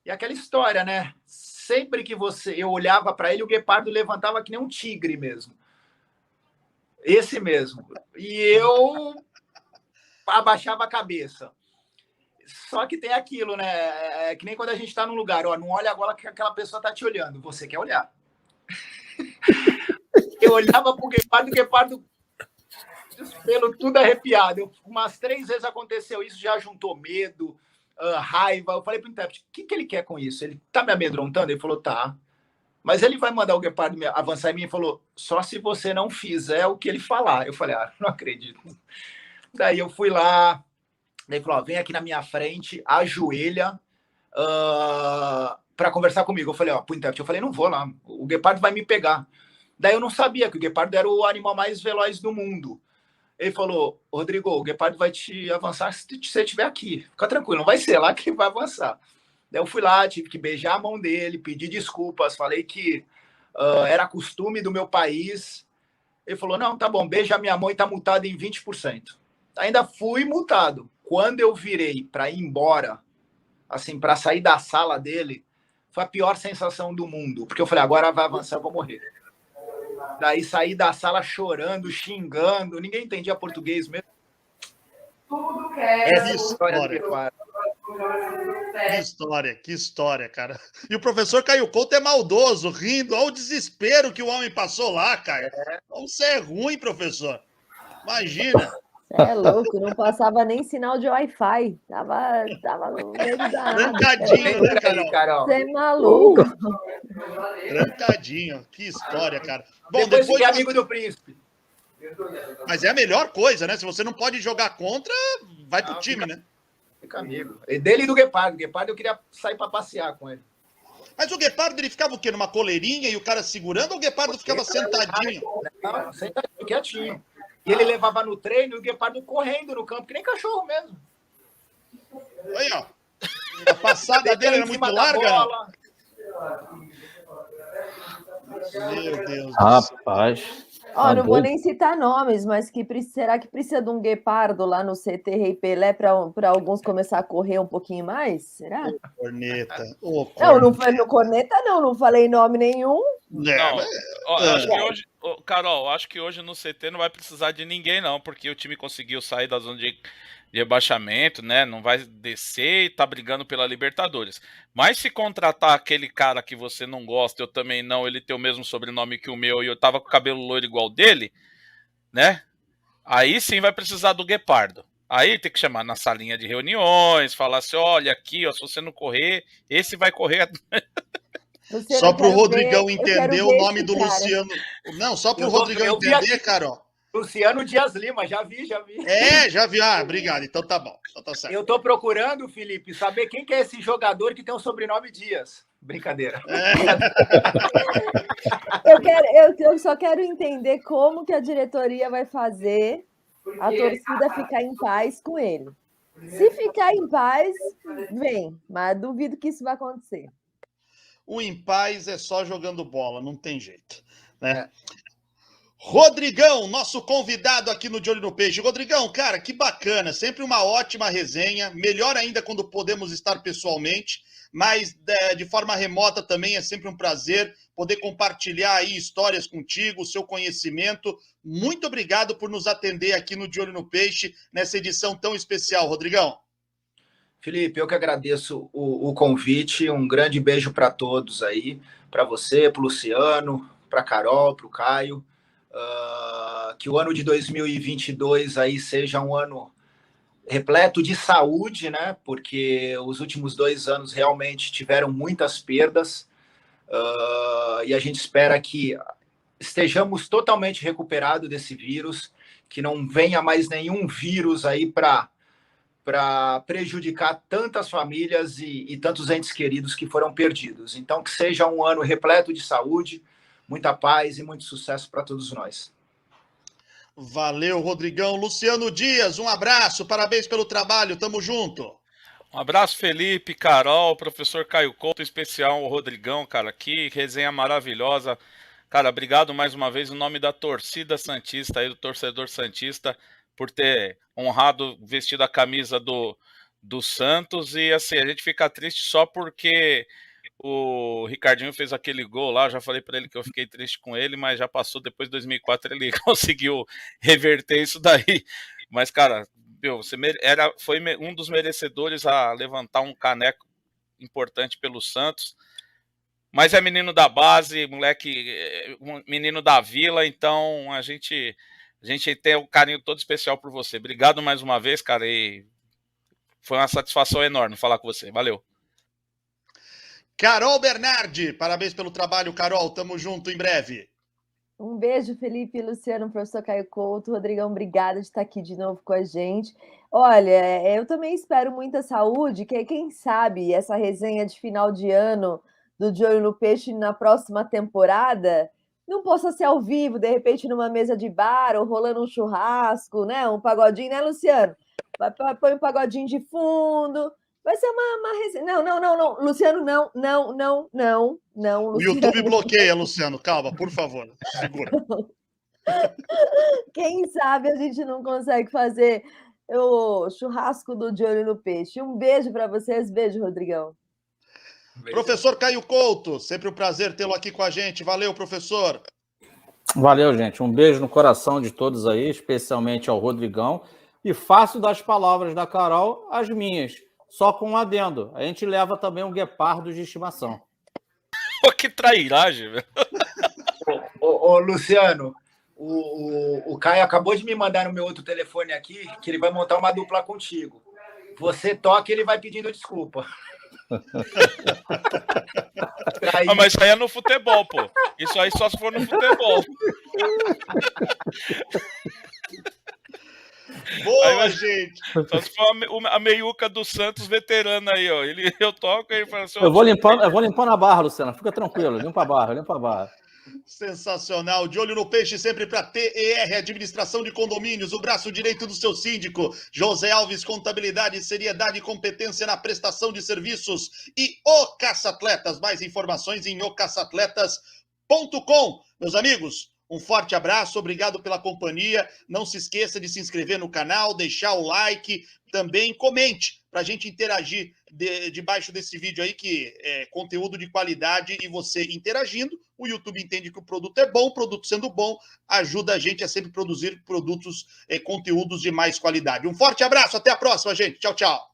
Speaker 2: E aquela história, né? Sempre que eu olhava para ele, o Guepardo levantava que nem um tigre mesmo. Esse mesmo. E eu abaixava a cabeça. Só que tem aquilo, né? É que nem quando a gente está num lugar, não olha agora que aquela pessoa está te olhando. Você quer olhar. Eu olhava para o Guepardo pelo tudo arrepiado. Umas 3 vezes aconteceu isso, já juntou medo, raiva. Eu falei pro intérprete, o que ele quer com isso? Ele tá me amedrontando? Ele falou, tá. Mas ele vai mandar o Guepardo avançar em mim e falou, só se você não fizer o que ele falar. Eu falei, não acredito. Daí eu fui lá, daí falou, vem aqui na minha frente, ajoelha para conversar comigo. Eu falei, pro intérprete, eu falei, não vou lá, o Guepardo vai me pegar. Daí eu não sabia que o Guepardo era o animal mais veloz do mundo. Ele falou, Rodrigo, o Guepardo vai te avançar se você estiver aqui. Fica tranquilo, não vai ser lá que vai avançar. Daí eu fui lá, tive que beijar a mão dele, pedir desculpas, falei que era costume do meu país. Ele falou, não, tá bom, beija a minha mão e tá multado em 20%. Ainda fui multado. Quando eu virei para ir embora, assim, para sair da sala dele, foi a pior sensação do mundo. Porque eu falei, agora vai avançar, eu vou morrer. Daí saí da sala chorando, xingando, ninguém entendia português mesmo.
Speaker 3: Tudo que
Speaker 2: essa história do Guepardo.
Speaker 1: Que história, cara. E o professor Caio Couto é maldoso, rindo, olha o desespero que o homem passou lá, cara. Você é ruim, professor. Imagina.
Speaker 3: Você é louco, não passava nem sinal de Wi-Fi. Tava no meio da
Speaker 1: trancadinho, né,
Speaker 3: Carol? Você é maluco.
Speaker 1: Trancadinho. Que história, cara.
Speaker 2: Bom, depois fiquei amigo do príncipe.
Speaker 1: Mas é a melhor coisa, né? Se você não pode jogar contra, vai pro time, né?
Speaker 2: Fica amigo. E dele e do Guepardo. O Guepardo eu queria sair para passear com ele.
Speaker 1: Mas o Guepardo, ele ficava o quê? Numa coleirinha e o cara segurando, ou o Guepardo ficava sentadinho?
Speaker 2: Não, sentadinho, quietinho. E ele levava no treino e o Guepardo correndo no campo, que nem cachorro mesmo.
Speaker 1: Aí, ó. A passada dele era muito larga. Meu Deus.
Speaker 5: Rapaz.
Speaker 3: Não vou nem citar nomes, mas será que precisa de um Guepardo lá no CT Rei Pelé para alguns começar a correr um pouquinho mais? Será?
Speaker 1: Corneta.
Speaker 3: Não foi no corneta, não falei nome nenhum.
Speaker 4: Acho que hoje, Carol, acho que hoje no CT não vai precisar de ninguém, não, porque o time conseguiu sair da zona de rebaixamento, né? Não vai descer e tá brigando pela Libertadores. Mas se contratar aquele cara que você não gosta, eu também não, ele tem o mesmo sobrenome que o meu e eu tava com o cabelo loiro igual dele, né? Aí sim vai precisar do Guepardo. Aí tem que chamar na salinha de reuniões, falar assim, olha aqui, ó, se você não correr, esse vai correr.
Speaker 1: Só para o Rodrigão entender o nome do Luciano. Não, só para o Rodrigão entender, Carol.
Speaker 2: Luciano Dias Lima, já vi.
Speaker 1: Já vi. Obrigado. Então tá bom. Então tá certo.
Speaker 2: Eu tô procurando, Felipe, saber quem que é esse jogador que tem o sobrenome Dias. Brincadeira.
Speaker 3: Eu só quero entender como que a diretoria vai fazer a torcida ficar em paz com ele. Se ficar em paz, vem. Mas duvido que isso vai acontecer.
Speaker 1: O em paz é só jogando bola, não tem jeito, né? Rodrigão, nosso convidado aqui no De Olho no Peixe. Rodrigão, cara, que bacana, sempre uma ótima resenha, melhor ainda quando podemos estar pessoalmente, mas de forma remota também é sempre um prazer poder compartilhar aí histórias contigo, o seu conhecimento. Muito obrigado por nos atender aqui no De Olho no Peixe, nessa edição tão especial, Rodrigão.
Speaker 2: Felipe, eu que agradeço o convite, um grande beijo para todos aí, para você, para o Luciano, para a Carol, para o Caio. Que o ano de 2022 aí seja um ano repleto de saúde, né? Porque os últimos 2 anos realmente tiveram muitas perdas, e a gente espera que estejamos totalmente recuperados desse vírus, que não venha mais nenhum vírus aí para prejudicar tantas famílias e tantos entes queridos que foram perdidos. Então, que seja um ano repleto de saúde, muita paz e muito sucesso para todos nós.
Speaker 1: Valeu, Rodrigão. Luciano Dias, um abraço, parabéns pelo trabalho, tamo junto.
Speaker 4: Um abraço, Felipe, Carol, professor Caio Couto, em especial o Rodrigão, cara, que resenha maravilhosa. Cara, obrigado mais uma vez em nome da torcida santista, aí, do torcedor santista, por ter honrado, vestido a camisa do Santos. E assim, a gente fica triste só porque o Ricardinho fez aquele gol lá. Já falei para ele que eu fiquei triste com ele, mas já passou. Depois de 2004 ele conseguiu reverter isso daí. Mas, cara, foi um dos merecedores a levantar um caneco importante pelo Santos. Mas é menino da base, moleque, menino da vila, então a gente tem um carinho todo especial por você. Obrigado mais uma vez, cara, e foi uma satisfação enorme falar com você. Valeu.
Speaker 1: Carol Bernardi, parabéns pelo trabalho, Carol. Tamo junto em breve.
Speaker 3: Um beijo, Felipe, Luciano, professor Caio Couto. Rodrigão, obrigada de estar aqui de novo com a gente. Olha, eu também espero muita saúde, que quem sabe essa resenha de final de ano do De Olho no Peixe na próxima temporada não possa ser ao vivo, de repente numa mesa de bar ou rolando um churrasco, né? Um pagodinho, né, Luciano? Põe um pagodinho de fundo. Vai ser uma resenha. Não. Luciano, não. Luciano.
Speaker 1: O YouTube bloqueia, Luciano. Calma, por favor. Segura.
Speaker 3: Quem sabe a gente não consegue fazer o churrasco do De Olho no Peixe. Um beijo para vocês. Beijo, Rodrigão.
Speaker 1: Professor Caio Couto, sempre um prazer tê-lo aqui com a gente. Valeu, professor.
Speaker 5: Valeu, gente. Um beijo no coração de todos aí, especialmente ao Rodrigão. E faço das palavras da Carol as minhas, só com um adendo. A gente leva também um guepardo de estimação.
Speaker 4: Que trairagem, velho.
Speaker 2: Ô, Luciano, o Caio acabou de me mandar no meu outro telefone aqui que ele vai montar uma dupla contigo. Você toca e ele vai pedindo desculpa.
Speaker 4: Mas isso aí é no futebol, pô. Isso aí só se for no futebol.
Speaker 1: Boa,
Speaker 4: aí,
Speaker 1: gente.
Speaker 4: Só se for a meiuca do Santos veterana aí, ó. Eu toco e ele fala assim...
Speaker 5: Eu vou limpando a barra, Luciano. Fica tranquilo. Limpa a barra.
Speaker 1: Sensacional. De Olho no Peixe sempre para TER, Administração de Condomínios, o braço direito do seu síndico. José Alves, Contabilidade, Seriedade e Competência na prestação de serviços. E O Caça Atletas. Mais informações em ocaçaatletas.com. Meus amigos, um forte abraço, obrigado pela companhia. Não se esqueça de se inscrever no canal, deixar o like, também comente para a gente interagir debaixo desse vídeo aí, que é conteúdo de qualidade, e você interagindo, o YouTube entende que o produto é bom, o produto sendo bom, ajuda a gente a sempre produzir produtos, conteúdos de mais qualidade. Um forte abraço, até a próxima, gente. Tchau, tchau.